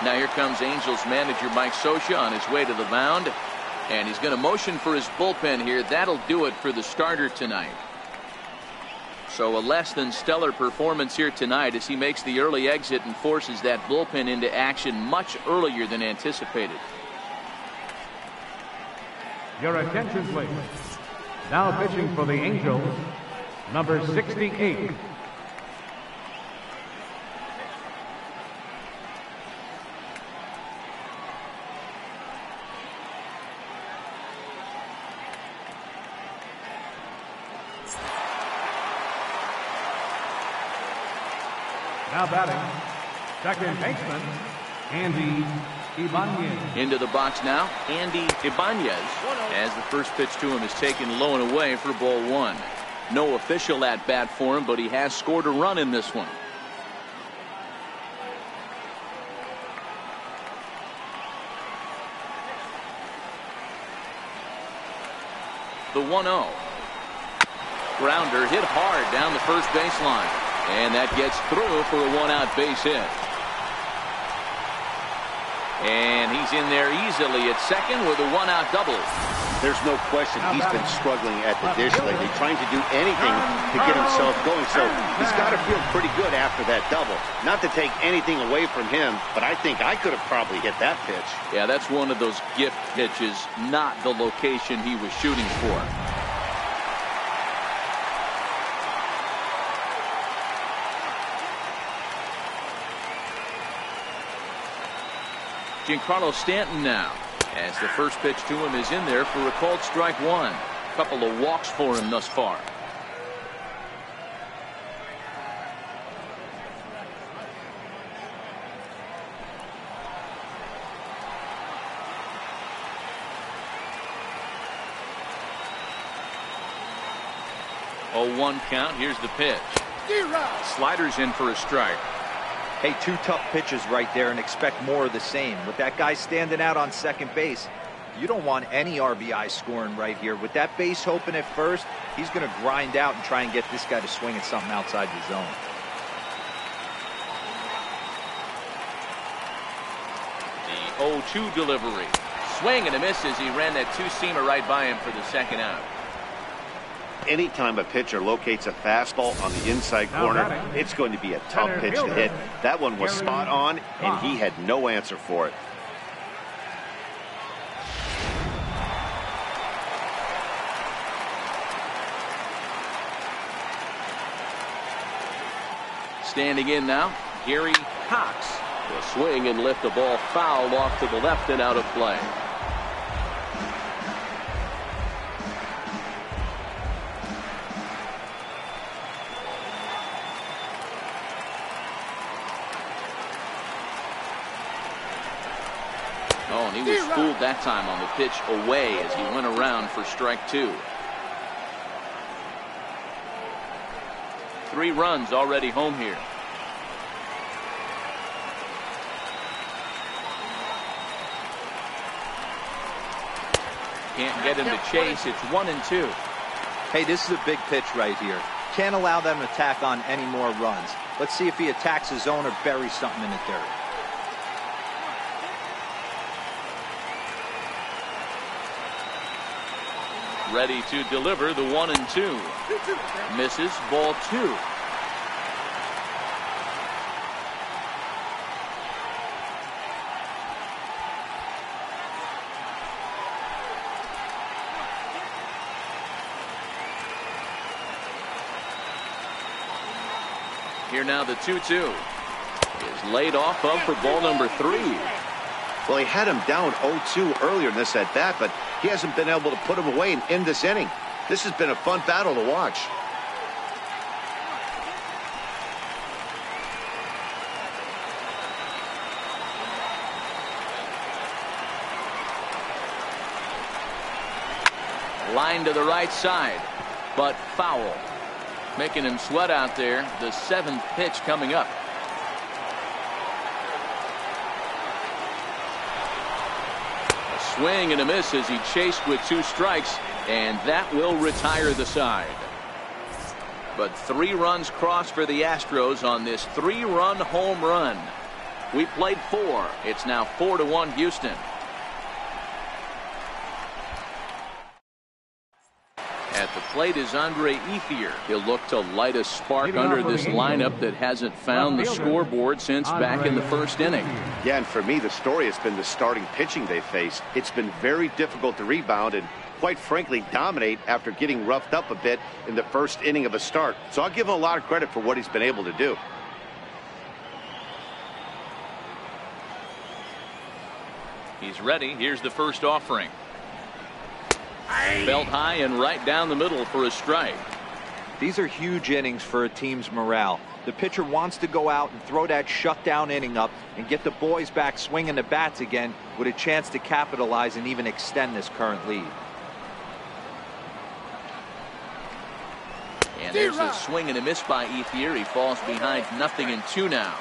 Now here comes Angels manager Mike Scioscia on his way to the mound, and he's going to motion for his bullpen here. That'll do it for the starter tonight. So a less than stellar performance here tonight as he makes the early exit and forces that bullpen into action much earlier than anticipated. Your attention, please. Now pitching for the Angels, number 68. Now batting, second baseman, Andy Ibanez. Into the box now, Andy Ibanez, as the first pitch to him is taken low and away for ball one. No official at bat for him, but he has scored a run in this one. The 1-0. Grounder hit hard down the first baseline, and that gets through for a one-out base hit. And he's in there easily at second with a one-out double. There's no question he's been struggling at the dish lately, trying to do anything to get himself going. So he's got to feel pretty good after that double. Not to take anything away from him, but I think I could have probably hit that pitch. Yeah, that's one of those gift pitches, not the location he was shooting for. Giancarlo Stanton now, as the first pitch to him is in there for a called strike one. A couple of walks for him thus far. Oh, 1 count. Here's the pitch. Sliders in for a strike. Hey, two tough pitches right there, and expect more of the same. With that guy standing out on second base, you don't want any RBI scoring right here. With that base open at first, he's going to grind out and try and get this guy to swing at something outside the zone. The 0-2 delivery. Swing and a miss as he ran that two-seamer right by him for the second out. Anytime a pitcher locates a fastball on the inside corner, it's going to be a tough pitch to hit. That one was spot on, and he had no answer for it. Standing in now, Gary Cox will swing and lift the ball foul off to the left and out of play. Oh, and he was fooled that time on the pitch away as he went around for strike two. 3 runs already home here. Can't get him to chase. It's 1-2. Hey, this is a big pitch right here. Can't allow them to tack on any more runs. Let's see if he attacks his zone or buries something in the dirt. Ready to deliver the 1-2. Misses, ball 2. Here now the 2-2 is laid off of for ball number 3. Well, he had him down 0-2 earlier in this at bat, but he hasn't been able to put him away and end this inning. This has been a fun battle to watch. Line to the right side, but foul. Making him sweat out there. The 7th pitch coming up. A swing and a miss as he chased with 2 strikes, and that will retire the side. But 3 runs crossed for the Astros on this 3-run home run. We played 4. It's now 4-1 Houston. At the plate is Andre Ethier. He'll look to light a spark under this lineup that hasn't found the scoreboard since back in the first inning. Yeah, and for me, the story has been the starting pitching they faced. It's been very difficult to rebound and, quite frankly, dominate after getting roughed up a bit in the first inning of a start. So I'll give him a lot of credit for what he's been able to do. He's ready. Here's the first offering. Belt high and right down the middle for a strike. These are huge innings for a team's morale. The pitcher wants to go out and throw that shutdown inning up and get the boys back swinging the bats again with a chance to capitalize and even extend this current lead. And there's a swing and a miss by Ethier. He falls behind 0-2 now.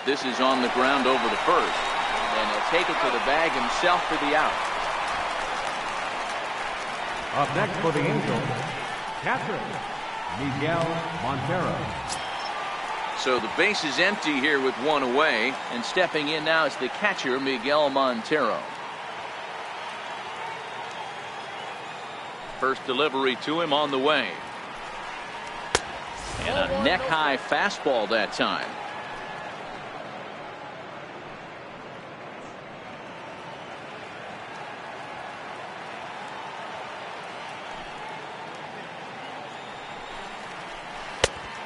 This is on the ground over to first. And he'll take it to the bag himself for the out. Up next for the Angels, catcher, Miguel Montero. So the base is empty here with one away. And stepping in now is the catcher, Miguel Montero. First delivery to him on the way. And a neck-high fastball that time.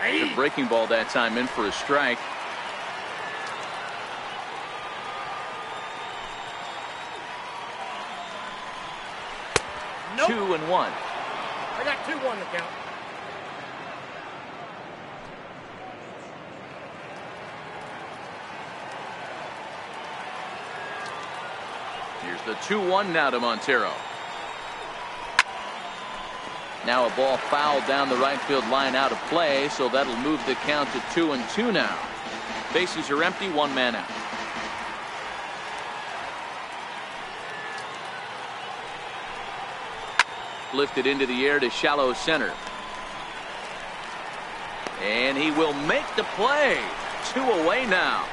The breaking ball that time in for a strike. Nope. 2-1. I got 2-1 to count. Here's the 2-1 now to Montero. Now a ball fouled down the right field line out of play, so that'll move the count to 2-2 now. Bases are empty, one man out. Lifted into the air to shallow center. And he will make the play. 2 away now.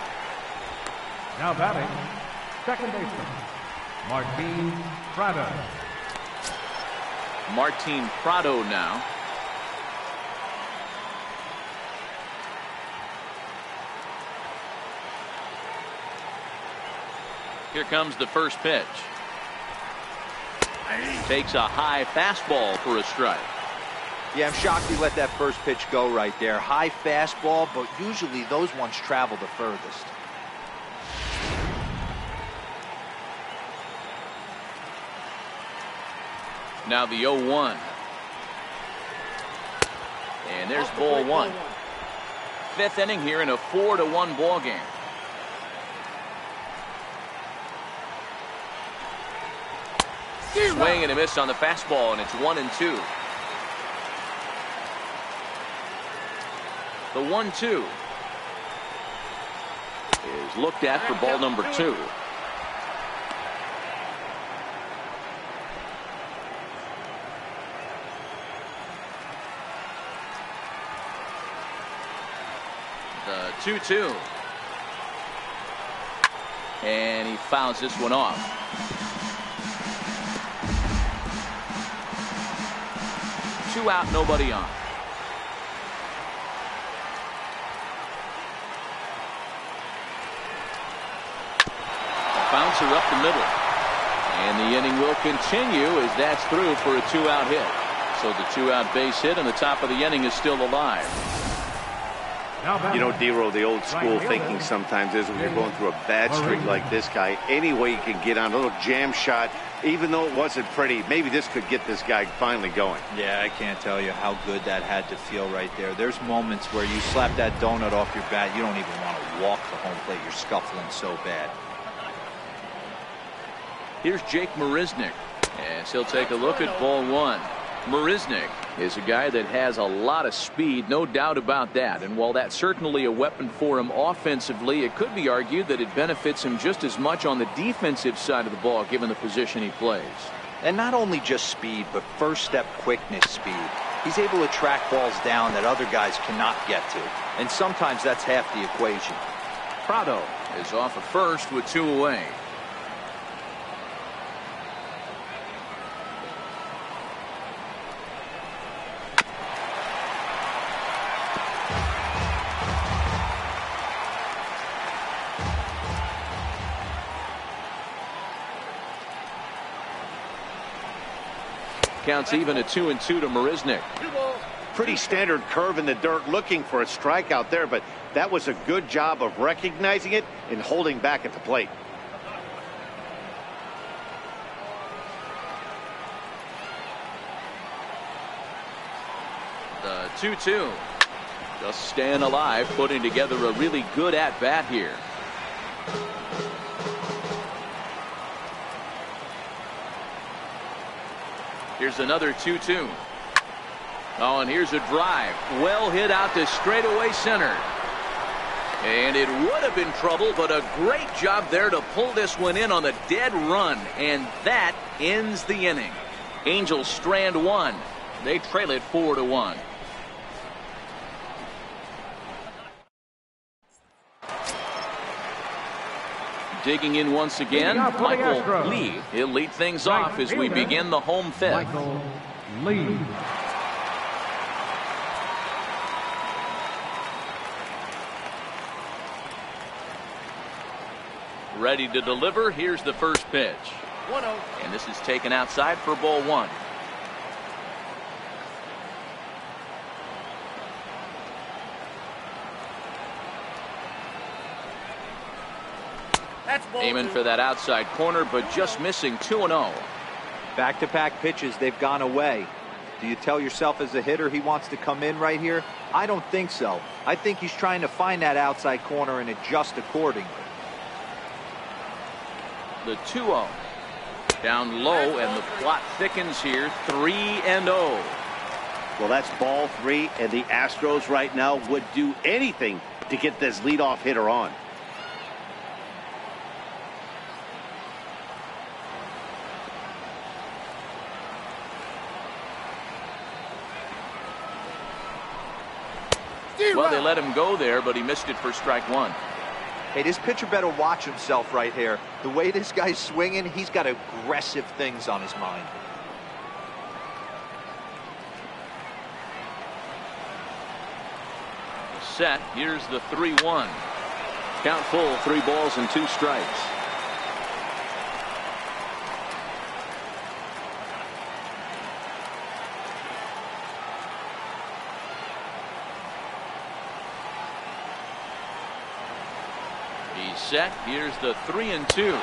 Now batting, second baseman, Martin Prado. Martin Prado now. Here comes the first pitch. Takes a high fastball for a strike. Yeah, I'm shocked he let that first pitch go right there. High fastball, but usually those ones travel the furthest. Now the 0-1. And there's ball one. Fifth inning here in a 4-1 ball game. Swing and a miss on the fastball, and it's 1-2. The 1-2 is looked at for ball number 2. The 2-2. And he fouls this one off. Two out, nobody on. Bouncer up the middle. And the inning will continue as that's through for a 2-out hit. So the 2-out base hit and the top of the inning is still alive. You know, Dero, the old school thinking sometimes is when you're going through a bad streak like this guy, any way you can get on a little jam shot, even though it wasn't pretty, maybe this could get this guy finally going. Yeah, I can't tell you how good that had to feel right there. There's moments where you slap that donut off your bat, you don't even want to walk to home plate. You're scuffling so bad. Here's Jake Marisnick, as he'll take a look at ball one. Marisnick is a guy that has a lot of speed, no doubt about that. And while that's certainly a weapon for him offensively, it could be argued that it benefits him just as much on the defensive side of the ball, given the position he plays. And not only just speed, but first step quickness speed. He's able to track balls down that other guys cannot get to. And sometimes that's half the equation. Prado is off at first with 2 away. Counts even at 2-2 to Marisnick. Pretty standard curve in the dirt, looking for a strikeout there, but that was a good job of recognizing it and holding back at the plate. The 2-2. Just staying alive, putting together a really good at-bat here. Here's another 2-2. Oh, and here's a drive. Well hit out to straightaway center. And it would have been trouble, but a great job there to pull this one in on a dead run. And that ends the inning. Angels strand one. They trail it 4-1. Digging in once again, Michael Lee. He'll lead things off as we begin the home fifth. Michael Lee. Ready to deliver. Here's the first pitch. 1-0. And this is taken outside for ball one. That's ball Aiming two. for that outside corner, but just missing 2-0. Back-to-back pitches, they've gone away. Do you tell yourself as a hitter he wants to come in right here? I don't think so. I think he's trying to find that outside corner and adjust accordingly. The 2-0. Down low, and the plot thickens here. 3-0. Well, that's ball three, and the Astros right now would do anything to get this leadoff hitter on. Well, they let him go there, but he missed it for strike one. Hey, this pitcher better watch himself right here. The way this guy's swinging, he's got aggressive things on his mind. Set. Here's the 3-1. Count full, 3 balls and 2 strikes. He's set. Here's the 3-2.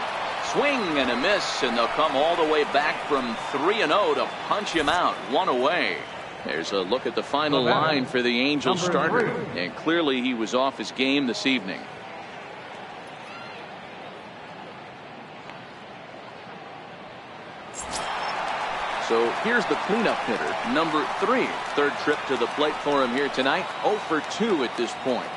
Swing and a miss, and they'll come all the way back from 3-0 to punch him out. 1 away. There's a look at the final line for the Angels starter, and clearly he was off his game this evening. So here's the cleanup hitter, number 3. Third trip to the plate for him here tonight. 0 for 2 at this point.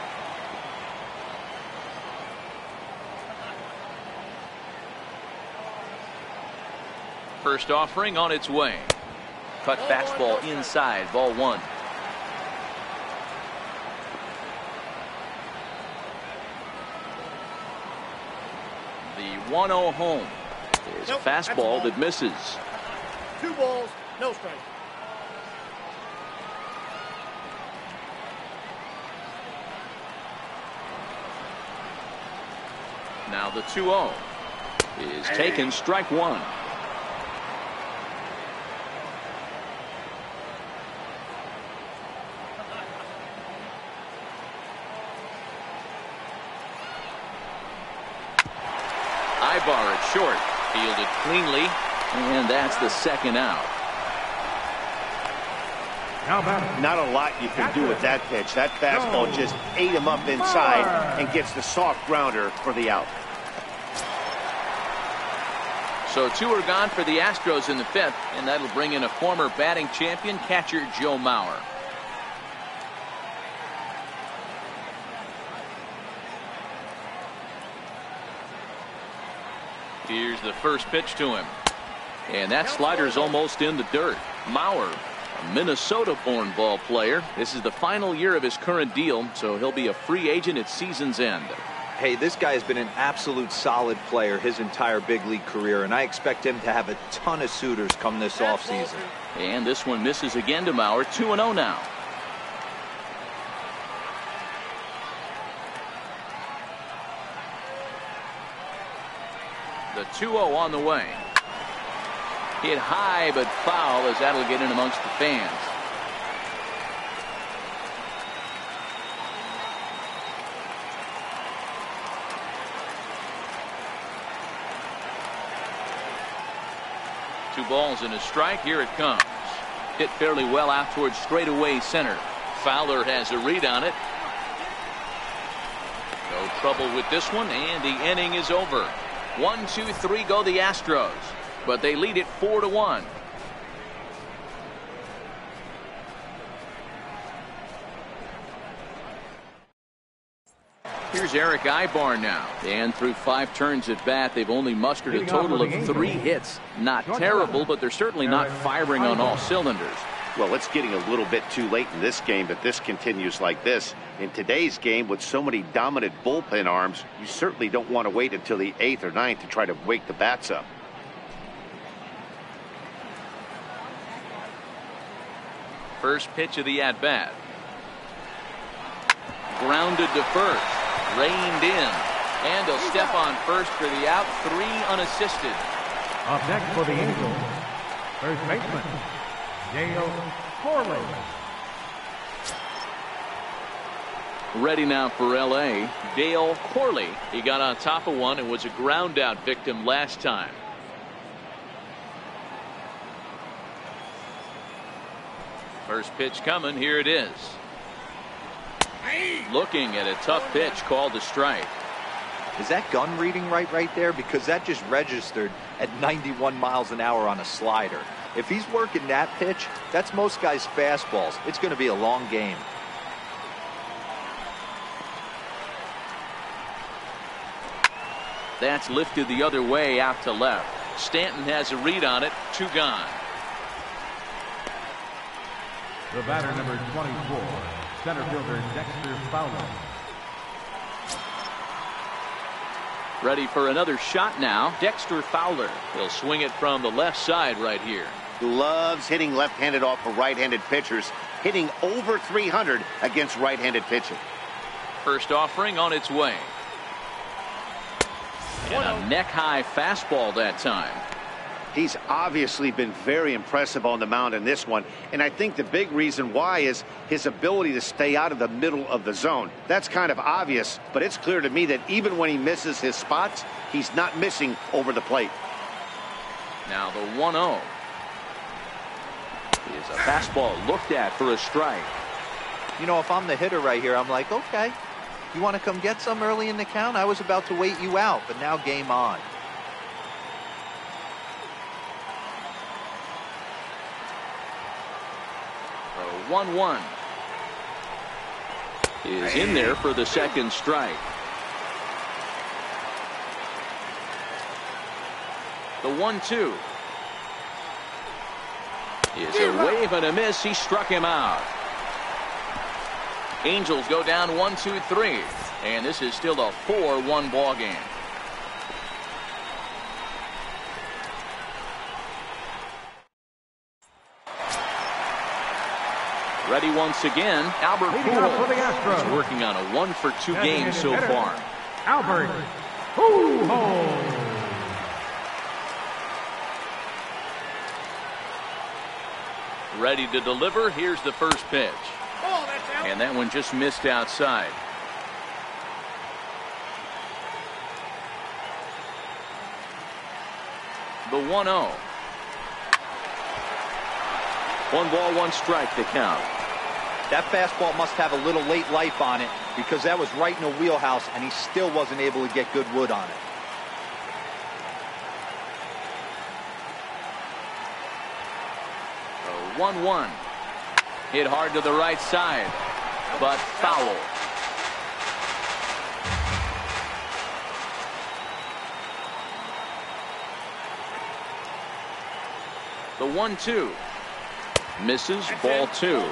First offering on its way. Cut fastball inside, ball 1. The 1-0 home is a fastball that misses. 2 balls, no strike. Now the 2-0 is taken, strike 1. Ibar at short, fielded cleanly, and that's the second out. Not a lot you can do with that pitch. That fastball just ate him up inside and gets the soft grounder for the out. So 2 are gone for the Astros in the 5th, and that'll bring in a former batting champion, catcher Joe Mauer. Here's the first pitch to him. And that slider's almost in the dirt. Mauer, a Minnesota-born ball player. This is the final year of his current deal, so he'll be a free agent at season's end. Hey, this guy has been an absolute solid player his entire big league career, and I expect him to have a ton of suitors come this offseason. And this one misses again to Mauer. 2-0 now. The 2-0 on the way. Hit high but foul, as that'll get in amongst the fans. 2 balls and a strike. Here it comes. Hit fairly well out towards straightaway center. Fowler has a read on it. No trouble with this one, and the inning is over. 1, 2, 3 go the Astros, but they lead it 4-1. Here's Eric Ibar now, and through 5 turns at bat, they've only mustered a total of 3 hits. Not terrible, but they're certainly not firing on all cylinders. Well, it's getting a little bit too late in this game if this continues like this. In today's game, with so many dominant bullpen arms, you certainly don't want to wait until the 8th or 9th to try to wake the bats up. First pitch of the at-bat. Grounded to first. Reined in. And he'll step on first for the out. 3 unassisted. Up next for the Angels, first baseman, Dale Corley. Ready now for L.A. Dale Corley. He got on top of one and was a ground out victim last time. First pitch coming. Here it is. Looking at a tough pitch called a strike. Is that gun reading right there? Because that just registered at 91 miles an hour on a slider. If he's working that pitch, that's most guys' fastballs. It's going to be a long game. That's lifted the other way out to left. Stanton has a read on it. 2 gone. The batter, number 24, center fielder Dexter Fowler. Ready for another shot now. Dexter Fowler. He'll swing it from the left side right here. Loves hitting left-handed off of right-handed pitchers, hitting over 300 against right-handed pitching. First offering on its way. And a neck-high fastball that time. He's obviously been very impressive on the mound in this one, and I think the big reason why is his ability to stay out of the middle of the zone. That's kind of obvious, but it's clear to me that even when he misses his spots, he's not missing over the plate. Now the 1-0 is a fastball looked at for a strike. You know, if I'm the hitter right here, I'm like, okay, you want to come get some early in the count? I was about to wait you out, but now game on. 1-1 is in there for the second strike. The 1-2 is a wave and a miss. He struck him out. Angels go down 1-2-3, and this is still a 4-1 ball game. Ready once again, Albert Pujols is working on a 1-for-2 game so far. Albert Pujols. Ready to deliver. Here's the first pitch. And that one just missed outside. The 1-0. 1 ball, 1 strike to count. That fastball must have a little late life on it because that was right in the wheelhouse and he still wasn't able to get good wood on it. The 1-1. Hit hard to the right side, but foul. The 1-2. Misses, ball 2.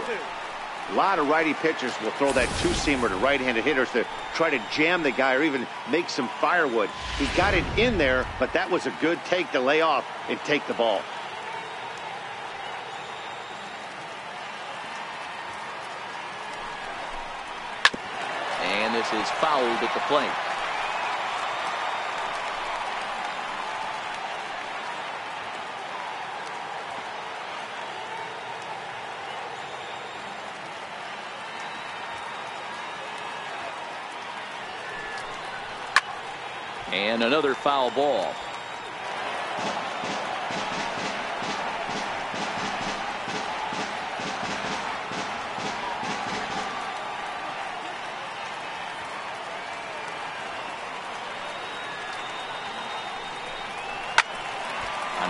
A lot of righty pitchers will throw that two-seamer to right-handed hitters to try to jam the guy or even make some firewood. He got it in there, but that was a good take to lay off and take the ball. And this is fouled at the plate. And another foul ball.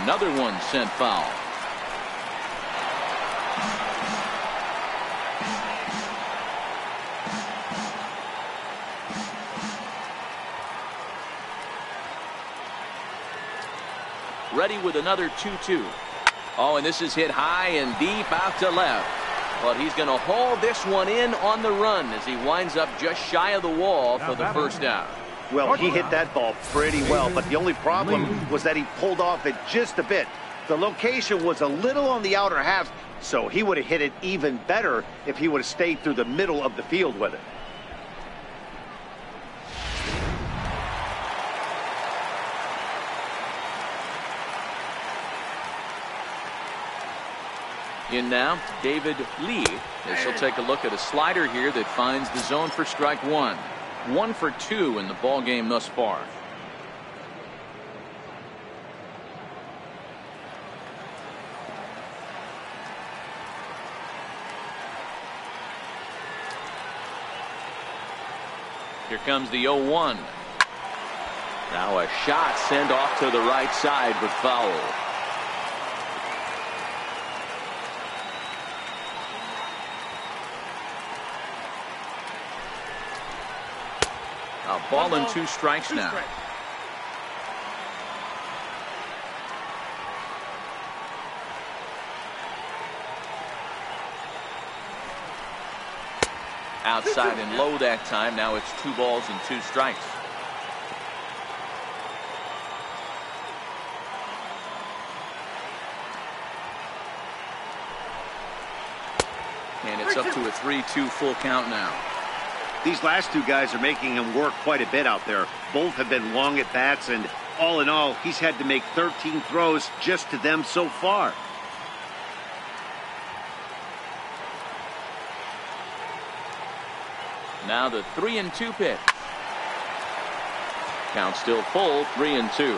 Another one sent foul. Ready with another 2-2. Oh, and this is hit high and deep out to left. But he's going to haul this one in on the run as he winds up just shy of the wall for the first down. Well, he hit that ball pretty well, but the only problem was that he pulled off it just a bit. The location was a little on the outer half, so he would have hit it even better if he would have stayed through the middle of the field with it. In now, David Lee, as he'll take a look at a slider here that finds the zone for strike one. 1 for 2 in the ball game thus far. Here comes the 0-1. Now a shot sent off to the right side, but foul. A ball and 2 strikes now. Outside and low that time. Now it's 2 balls and 2 strikes. And it's up to a 3-2 full count now. These last 2 guys are making him work quite a bit out there. Both have been long at bats, and all in all, he's had to make 13 throws just to them so far. Now the 3-2 pitch. Count still full, 3-2.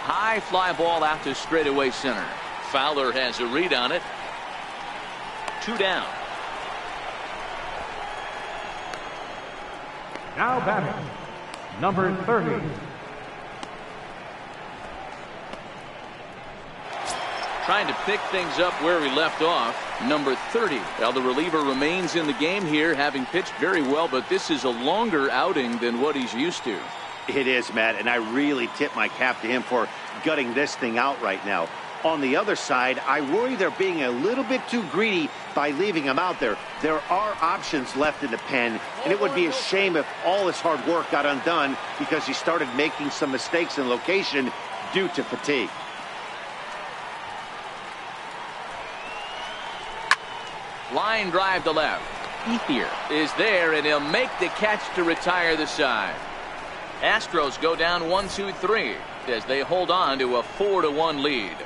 High fly ball out to straightaway center. Fowler has a read on it. 2 down. Now batting, number 30. Trying to pick things up where we left off. Number 30. Well, the reliever remains in the game here, having pitched very well, but this is a longer outing than what he's used to. It is, Matt, and I really tip my cap to him for gutting this thing out right now. On the other side, I worry they're being a little bit too greedy by leaving him out there. There are options left in the pen, and it would be a shame if all his hard work got undone because he started making some mistakes in location due to fatigue. Line drive to left. Ethier is there, and he'll make the catch to retire the side. Astros go down 1-2-3 as they hold on to a 4-1 lead.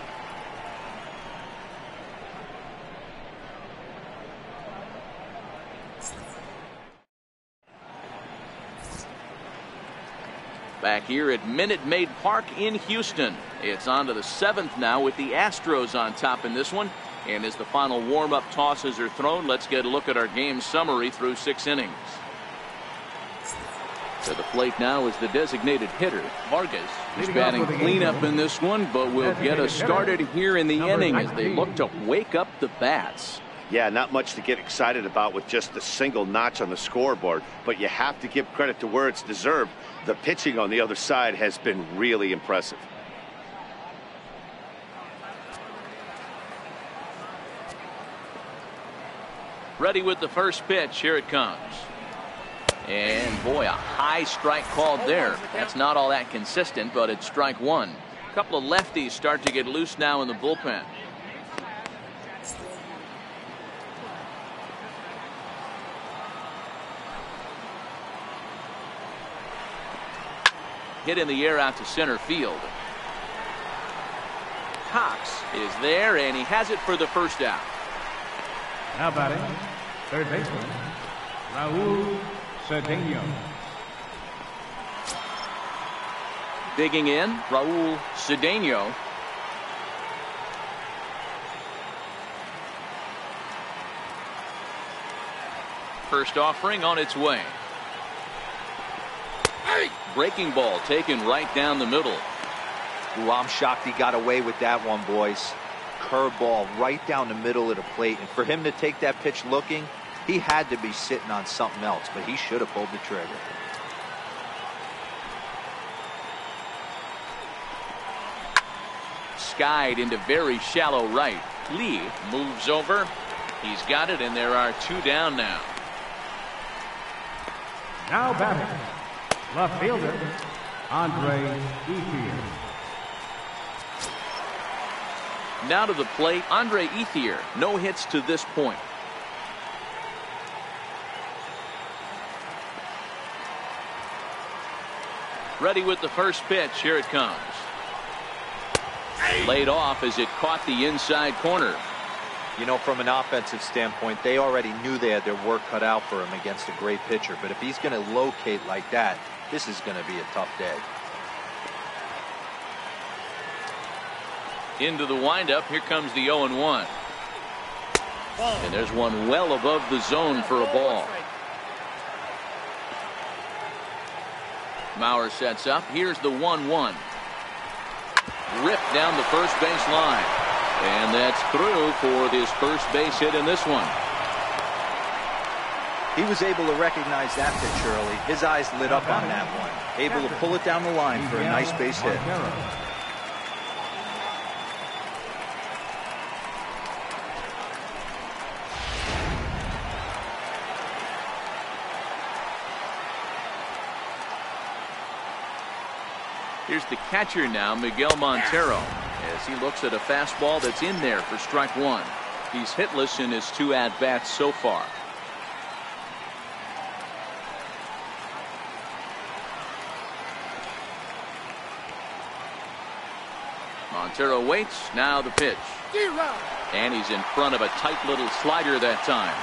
Back here at Minute Maid Park in Houston. It's on to the 7th now with the Astros on top in this one. And as the final warm-up tosses are thrown, let's get a look at our game summary through 6 innings. To the plate now is the designated hitter, Vargas. He's batting cleanup in this one, but will get us started here in the inning as they look to wake up the bats. Yeah, not much to get excited about with just a single notch on the scoreboard, but you have to give credit to where it's deserved. The pitching on the other side has been really impressive. Ready with the first pitch. Here it comes. And boy, a high strike called there. That's not all that consistent, but it's strike one. A couple of lefties start to get loose now in the bullpen. Hit in the air out to center field. Cox is there, and he has it for the first out. Now batting, third baseman, Raul Cedeno. Digging in, Raul Cedeno. First offering on its way. Breaking ball taken right down the middle. Ooh, I'm shocked he got away with that one, boys. Curveball right down the middle of the plate. And for him to take that pitch looking, he had to be sitting on something else, but he should have pulled the trigger. Skied into very shallow right. Lee moves over. He's got it, and there are 2 down now. Now batting, left fielder, Andre Ethier. Now to the plate, Andre Ethier. No hits to this point. Ready with the first pitch. Here it comes. Laid off as it caught the inside corner. You know, from an offensive standpoint, they already knew they had their work cut out for him against a great pitcher. But if he's going to locate like that, this is going to be a tough day. Into the windup. Here comes the 0-1. And there's one well above the zone for a ball. Mauer sets up. Here's the 1-1. Ripped down the first base line. And that's through for his first base hit in this one. He was able to recognize that pitch early. His eyes lit up on that one. Able to pull it down the line for a nice base hit. Here's the catcher now, Miguel Montero, as he looks at a fastball that's in there for strike 1. He's hitless in his 2 at-bats so far. Montero waits. Now the pitch. And he's in front of a tight little slider that time.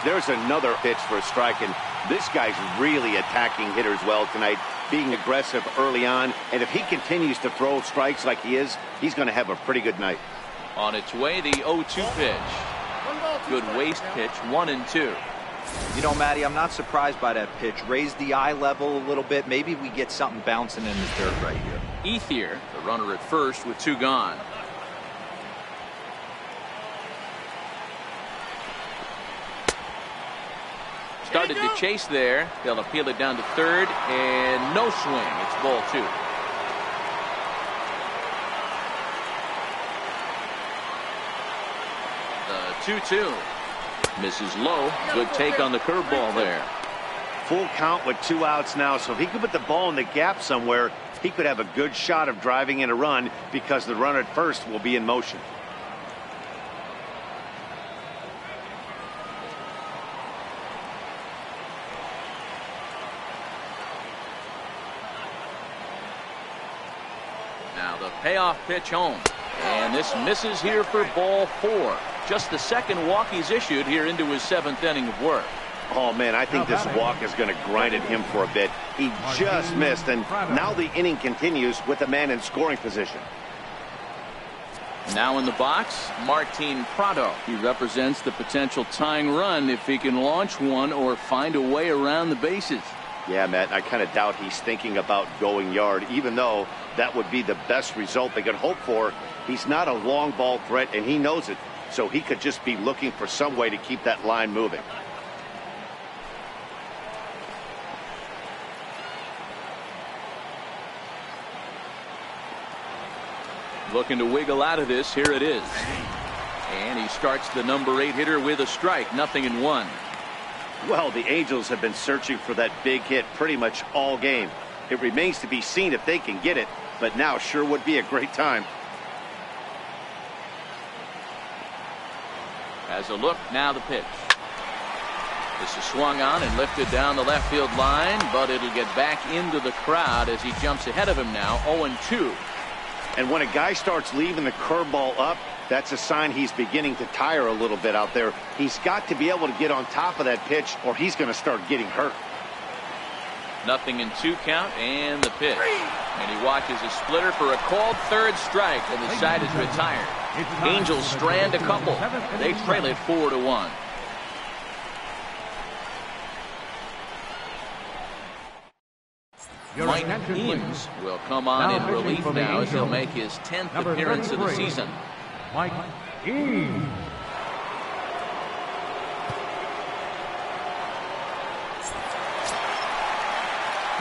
There's another pitch for a strike, and this guy's really attacking hitters well tonight, being aggressive early on, and if he continues to throw strikes like he is, he's going to have a pretty good night. On its way, the 0-2 pitch. Good waste pitch, 1-2. You know, Matty, I'm not surprised by that pitch. Raise the eye level a little bit. Maybe we get something bouncing in the dirt right here. Ethier, the runner at first with 2 gone. Started to chase there. They'll appeal it down to third, and no swing. It's ball 2. The 2-2. Misses low. Good take on the curveball there. Full count with 2 outs now, so if he could put the ball in the gap somewhere, he could have a good shot of driving in a run because the runner at first will be in motion. Now the payoff pitch home. And this misses here for ball 4. Just the second walk he's issued here into his 7th inning of work. Oh, man, I think this walk is going to grind at him for a bit. He just missed, and now the inning continues with a man in scoring position. Now in the box, Martin Prado. He represents the potential tying run if he can launch one or find a way around the bases. Yeah, Matt, I kind of doubt he's thinking about going yard, even though that would be the best result they could hope for. He's not a long ball threat, and he knows it, so he could just be looking for some way to keep that line moving. Looking to wiggle out of this. Here it is. And he starts the number 8 hitter with a strike. 0-1. Well, the Angels have been searching for that big hit pretty much all game. It remains to be seen if they can get it, but now sure would be a great time. As a look, now the pitch. This is swung on and lifted down the left field line, but it'll get back into the crowd as he jumps ahead of him now. 0-2. And when a guy starts leaving the curveball up, that's a sign he's beginning to tire a little bit out there. He's got to be able to get on top of that pitch, or he's going to start getting hurt. 0-2 count, and the pitch. And he watches a splitter for a called third strike, and the side is retired. Angels strand a couple. They trail it 4-1. Mike Eames will come on in relief now as he'll make his 10th appearance of the season. Mike Eames.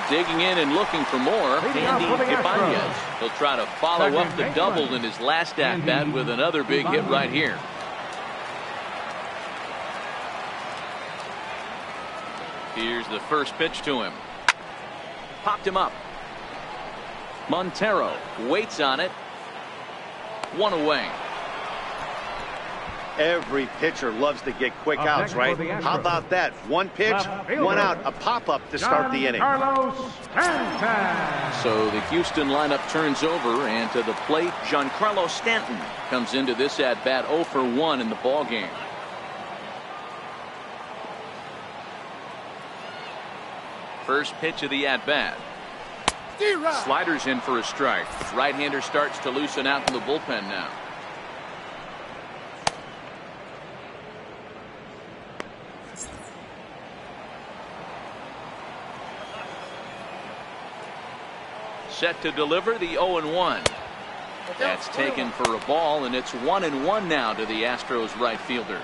Digging in and looking for more, Andy Ibanez. He'll try to follow up the double in his last at-bat with another big hit right here. Here's the first pitch to him. Popped him up. Montero waits on it. One away. Every pitcher loves to get quick outs, right? How about that? One pitch, one out, a pop-up to start the inning. So the Houston lineup turns over, and to the plate, Giancarlo Stanton comes into this at-bat 0 for 1 in the ballgame. First pitch of the at-bat. Sliders in for a strike. Right-hander starts to loosen out in the bullpen now. Set to deliver the 0-1. That's taken for a ball, and it's 1-1 now to the Astros right fielder.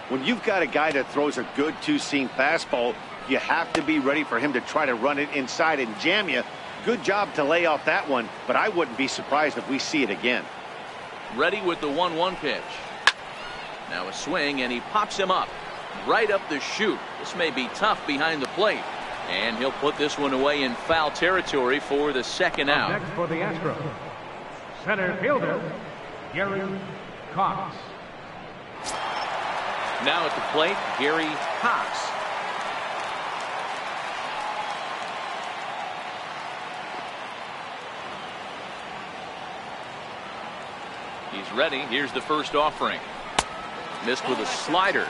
When you've got a guy that throws a good two-seam fastball, you have to be ready for him to try to run it inside and jam you. Good job to lay off that one, but I wouldn't be surprised if we see it again. Ready with the 1-1 pitch. Now a swing, and he pops him up right up the chute. This may be tough behind the plate. And he'll put this one away in foul territory for the second out. Next for the Astros, center fielder Gary Cox. Now at the plate, Gary Cox. He's ready. Here's the first offering. Missed with a slider.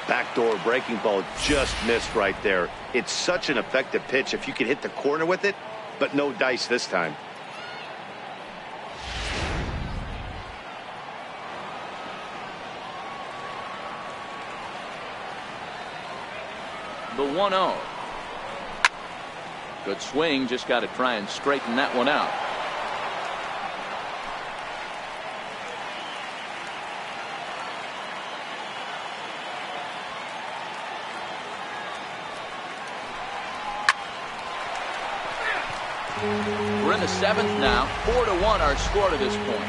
Backdoor breaking ball just missed right there. It's such an effective pitch if you can hit the corner with it, but no dice this time. The 1-0. Good swing. Just got to try and straighten that one out. We're in the 7th now. 4-1 our score to this point.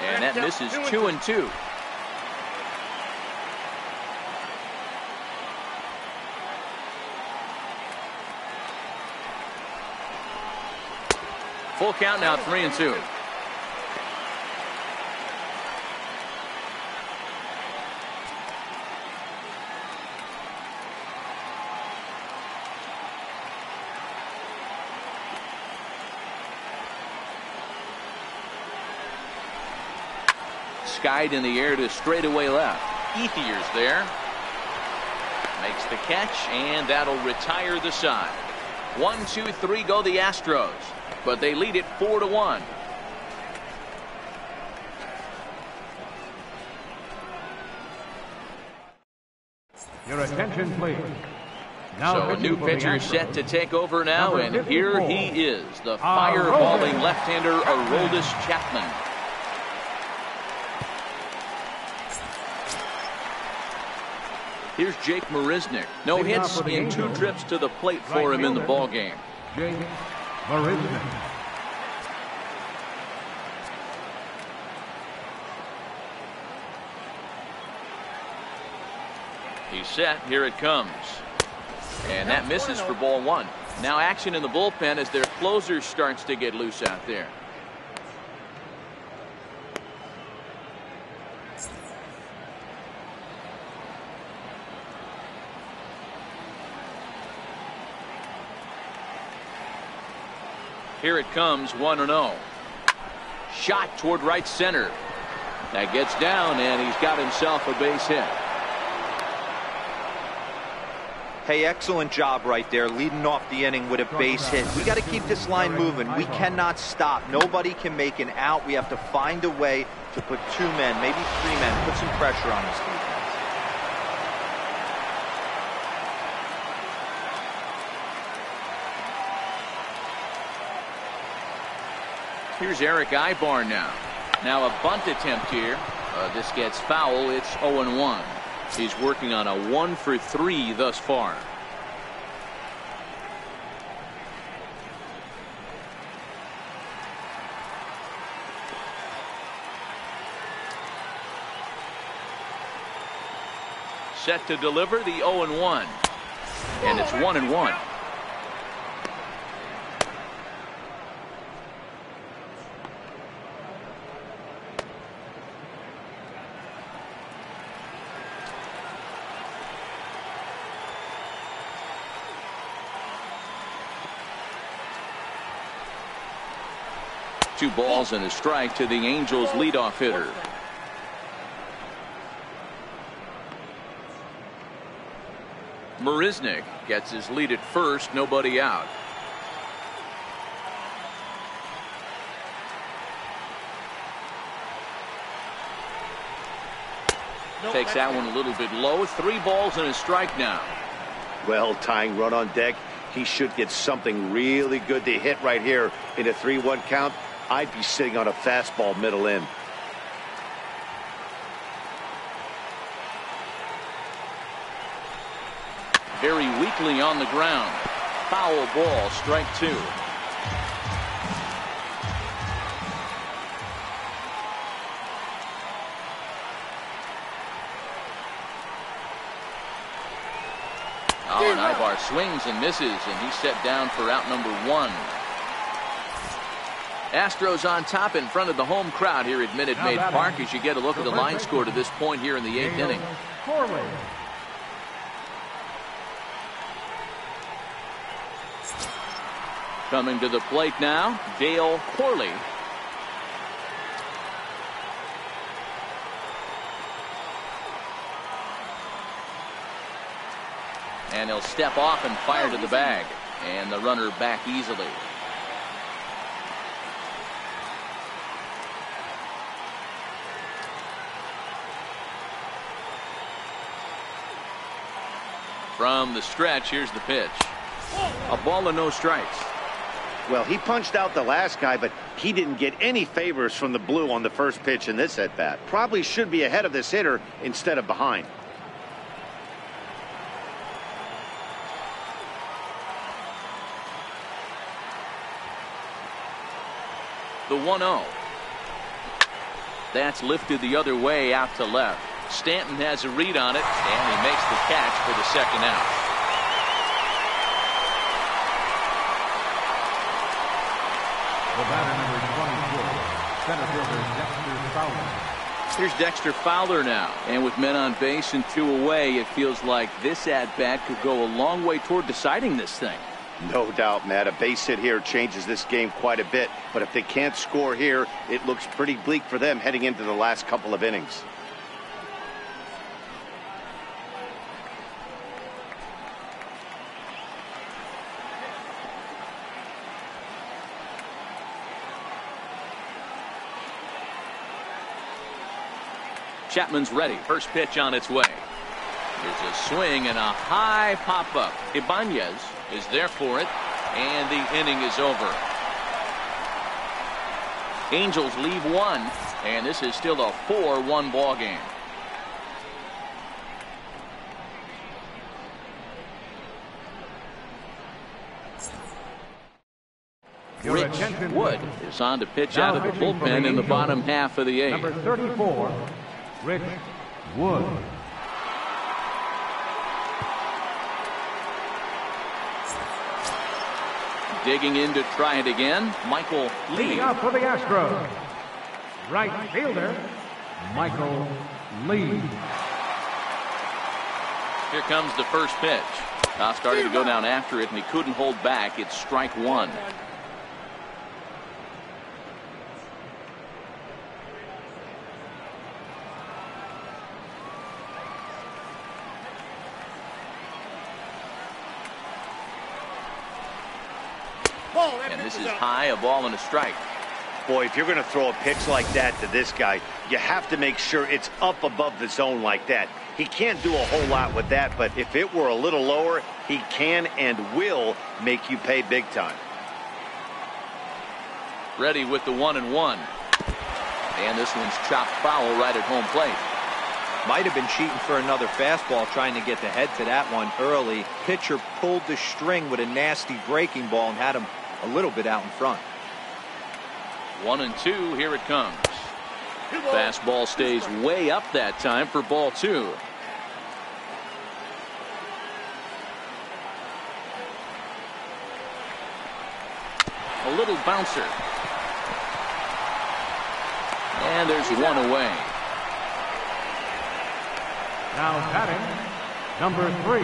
And that misses 2-2. Full count now, 3-2. Skied in the air to straightaway left. Ethier's there. Makes the catch, and that'll retire the side. 1-2-3 go the Astros, but they lead it 4-1. Your attention, please. So a new pitcher set to take over now, and here he is, the fireballing left-hander Aroldis Chapman. Here's Jake Marisnick. No hits in 2 trips to the plate for him in the ballgame. Jake Marisnick. He's set. Here it comes. And that misses for ball 1. Now action in the bullpen as their closer starts to get loose out there. Here it comes, 1-0. Shot toward right center. That gets down, and he's got himself a base hit. Hey, excellent job right there, leading off the inning with a base hit. We got to keep this line moving. We cannot stop. Nobody can make an out. We have to find a way to put 2 men, maybe 3 men, put some pressure on this defense. Here's Eric Ibar now. Now a bunt attempt here. This gets foul. It's 0-1. He's working on a 1 for 3 thus far. Set to deliver the 0-1. And it's 1-1. Two balls and a strike to the Angels leadoff hitter. Marisnick gets his lead at first, nobody out. Takes that one a little bit low. 3 balls and a strike now. Well, tying run on deck. He should get something really good to hit right here in a 3-1 count. I'd be sitting on a fastball middle in. Very weakly on the ground. Foul ball, strike 2. Oh, and Ibar swings and misses, and he's set down for out number 1. Astros on top in front of the home crowd here at Minute Maid Park as you get a look at the line score to this point here in the 8th inning. Coming to the plate now, Dale Corley. And he'll step off and fire to the bag. And the runner back easily. From the stretch, here's the pitch. A ball and no strikes. Well, he punched out the last guy, but he didn't get any favors from the blue on the first pitch in this at-bat. Probably should be ahead of this hitter instead of behind. The 1-0. That's lifted the other way out to left. Stanton has a read on it, and he makes the catch for the second out. The batter number 24, center fielder Dexter Fowler. Here's Dexter Fowler now, and with men on base and 2 away, it feels like this at-bat could go a long way toward deciding this thing. No doubt, Matt. A base hit here changes this game quite a bit, but if they can't score here, it looks pretty bleak for them heading into the last couple of innings. Chapman's ready. First pitch on its way. There's a swing and a high pop-up. Ibanez is there for it, and the inning is over. Angels leave 1, and this is still a 4-1 ball game. Rich Wood is on to pitch out of the bullpen in the bottom half of the 8th. Number 34, Rich Wood. Digging in to try it again, Michael Lee. Leading out for the Astros, right fielder, Michael Lee. Here comes the first pitch. Now starting to go down after it, and he couldn't hold back. It's strike 1. And this is high, a ball and a strike. Boy, if you're going to throw a pitch like that to this guy, you have to make sure it's up above the zone like that. He can't do a whole lot with that, but if it were a little lower, he can and will make you pay big time. Ready with the 1-1. And this one's chopped foul right at home plate. Might have been cheating for another fastball, trying to get the head to that one early. Pitcher pulled the string with a nasty breaking ball and had him a little bit out in front. 1-2. Here it comes. Fastball stays way up that time for ball 2. A little bouncer. And there's one away. Now batting, number 3.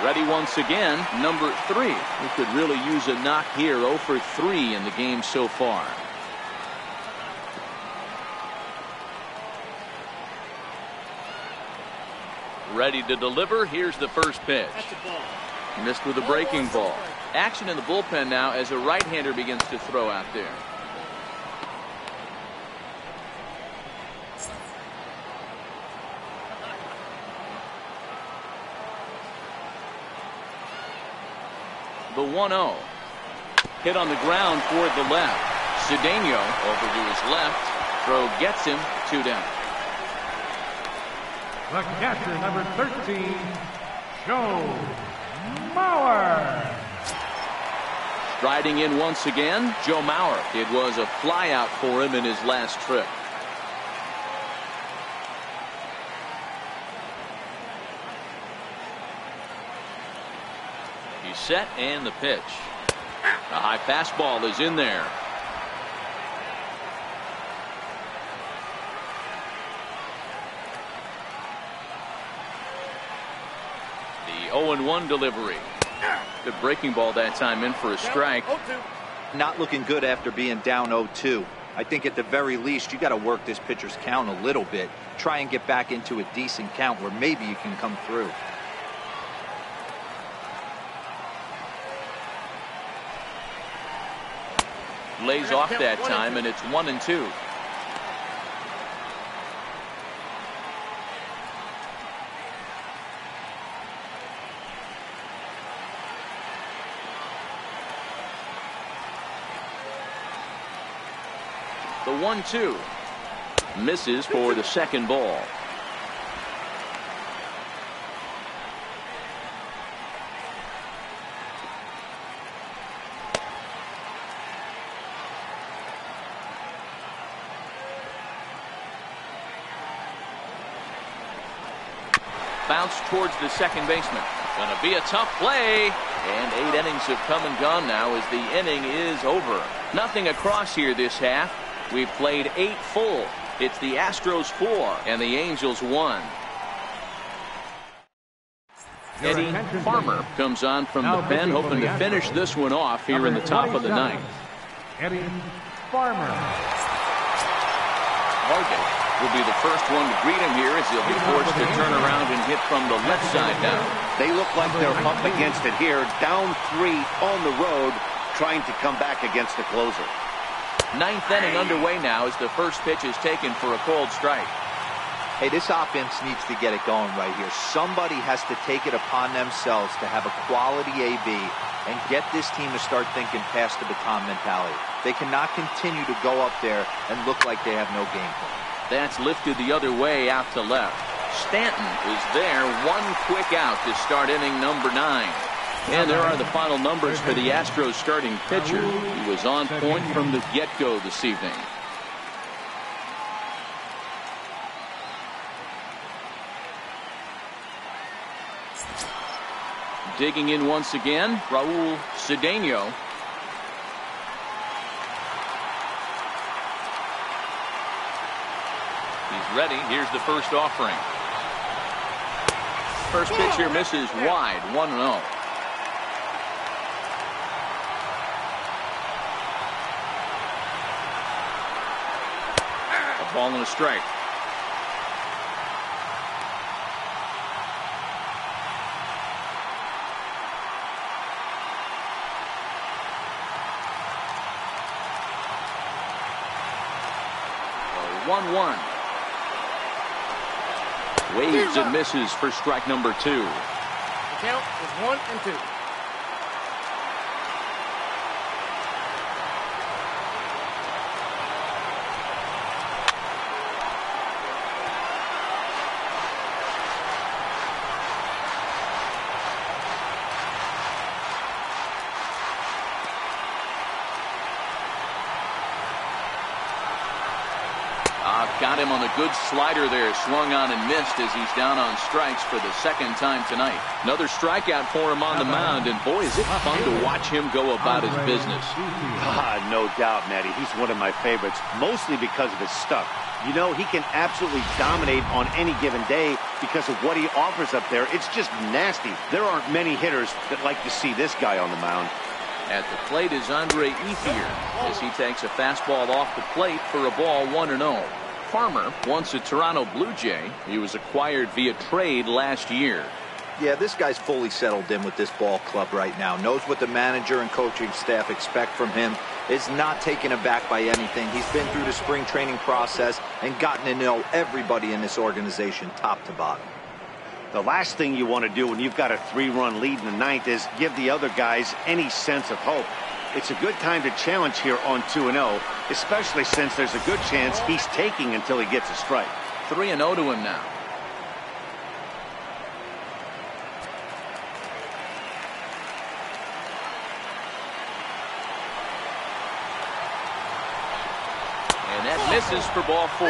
Ready once again, number 3. We could really use a knock here. 0 for 3 in the game so far. Ready to deliver. Here's the first pitch. Missed with a breaking ball. Action in the bullpen now as a right-hander begins to throw out there. The 1-0. Hit on the ground toward the left. Cedeno over to his left. Throw gets him. 2 down. The catcher, number 13, Joe Mauer. Striding in once again, Joe Mauer. It was a flyout for him in his last trip. He's set and the pitch. A high fastball is in there. The 0-1 delivery. Good breaking ball that time, in for a strike. Not looking good after being down 0-2. I think at the very least you got to work this pitcher's count a little bit. Try and get back into a decent count where maybe you can come through. Lays off that time, and it's 1-2. The 1-2 misses for the second ball. Bounce towards the second baseman. Gonna be a tough play. And 8 innings have come and gone now as the inning is over. Nothing across here this half. We've played 8 full. It's the Astros 4 and the Angels 1. Eddie Farmer comes on from the pen, hoping to finish this one off here in the top of the ninth. Eddie Farmer. Hargett will be the first one to greet him here as he'll be forced to turn around and hit from the left side now. They look like they're up against it here. Down 3 on the road, trying to come back against the closer. 9th inning underway now as the first pitch is taken for a cold strike. Hey, this offense needs to get it going right here. Somebody has to take it upon themselves to have a quality AB and get this team to start thinking past the baton mentality. They cannot continue to go up there and look like they have no game plan. That's lifted the other way out to left. Stanton is there. One quick out to start inning number 9. And there are the final numbers for the Astros starting pitcher. He was on point from the get-go this evening. Digging in once again, Raul Cedeno. He's ready. Here's the first offering. First pitch here misses wide, 1-0. A ball and a strike. Waves and misses for strike number 2. The count is 1-2. Got him on a good slider there, swung on and missed as he's down on strikes for the second time tonight. Another strikeout for him on the mound, and boy, is it fun to watch him go about his business. No doubt, Matty. He's one of my favorites, mostly because of his stuff. You know, he can absolutely dominate on any given day because of what he offers up there. It's just nasty. There aren't many hitters that like to see this guy on the mound. At the plate is Andre Ethier as he takes a fastball off the plate for a ball 1-0. Farmer, once a Toronto Blue Jay, he was acquired via trade last year. Yeah, this guy's fully settled in with this ball club right now. Knows what the manager and coaching staff expect from him. Is not taken aback by anything. He's been through the spring training process and gotten to know everybody in this organization top to bottom. The last thing you want to do when you've got a 3-run lead in the ninth is give the other guys any sense of hope. It's a good time to challenge here on 2-0, especially since there's a good chance he's taking until he gets a strike. 3-0 to him now. And that misses for ball 4.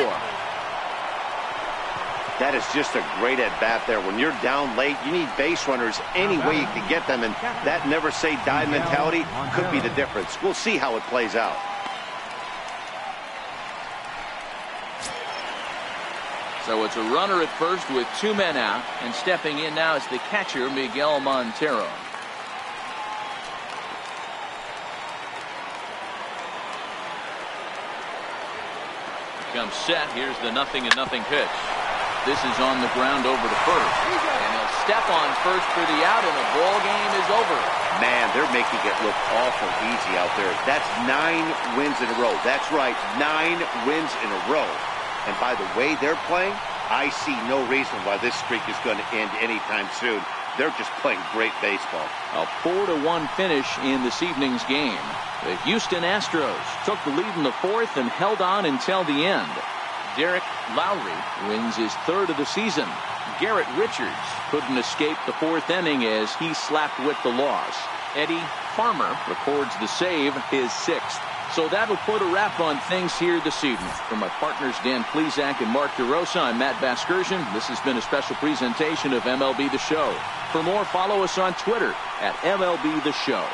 That is just a great at-bat there. When you're down late, you need base runners any way you can get them, and that never-say-die mentality could be the difference. We'll see how it plays out. So it's a runner at first with 2 men out, and stepping in now is the catcher, Miguel Montero. Comes set. Here's the 0-0 pitch. This is on the ground over to first. And he'll step on first for the out, and the ball game is over. Man, they're making it look awful easy out there. That's 9 wins in a row. That's right, 9 wins in a row. And by the way they're playing, I see no reason why this streak is going to end anytime soon. They're just playing great baseball. A 4-1 finish in this evening's game. The Houston Astros took the lead in the 4th and held on until the end. Derek Lowry wins his 3rd of the season. Garrett Richards couldn't escape the 4th inning as he slapped with the loss. Eddie Farmer records the save, his 6th. So that'll put a wrap on things here this evening. For my partners Dan Plesac and Mark DeRosa, I'm Matt Vasgersian. This has been a special presentation of MLB The Show. For more, follow us on Twitter at MLB The Show.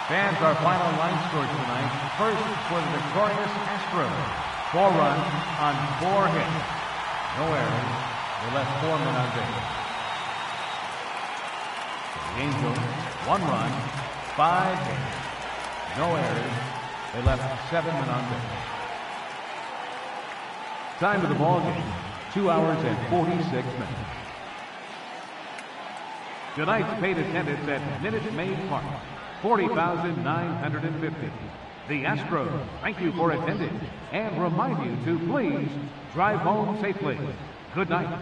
Fans, our final line score tonight. First for the victorious Astros. 4 runs on 4 hits. No errors. They left 4 men on base. The Angels, 1 run, 5 hits. No errors. They left 7 men on base. Time of the ball game, 2 hours and 46 minutes. Tonight's paid attendance at Minute Maid Park, 40,950. The Astros thank you for attending and remind you to please drive home safely. Good night.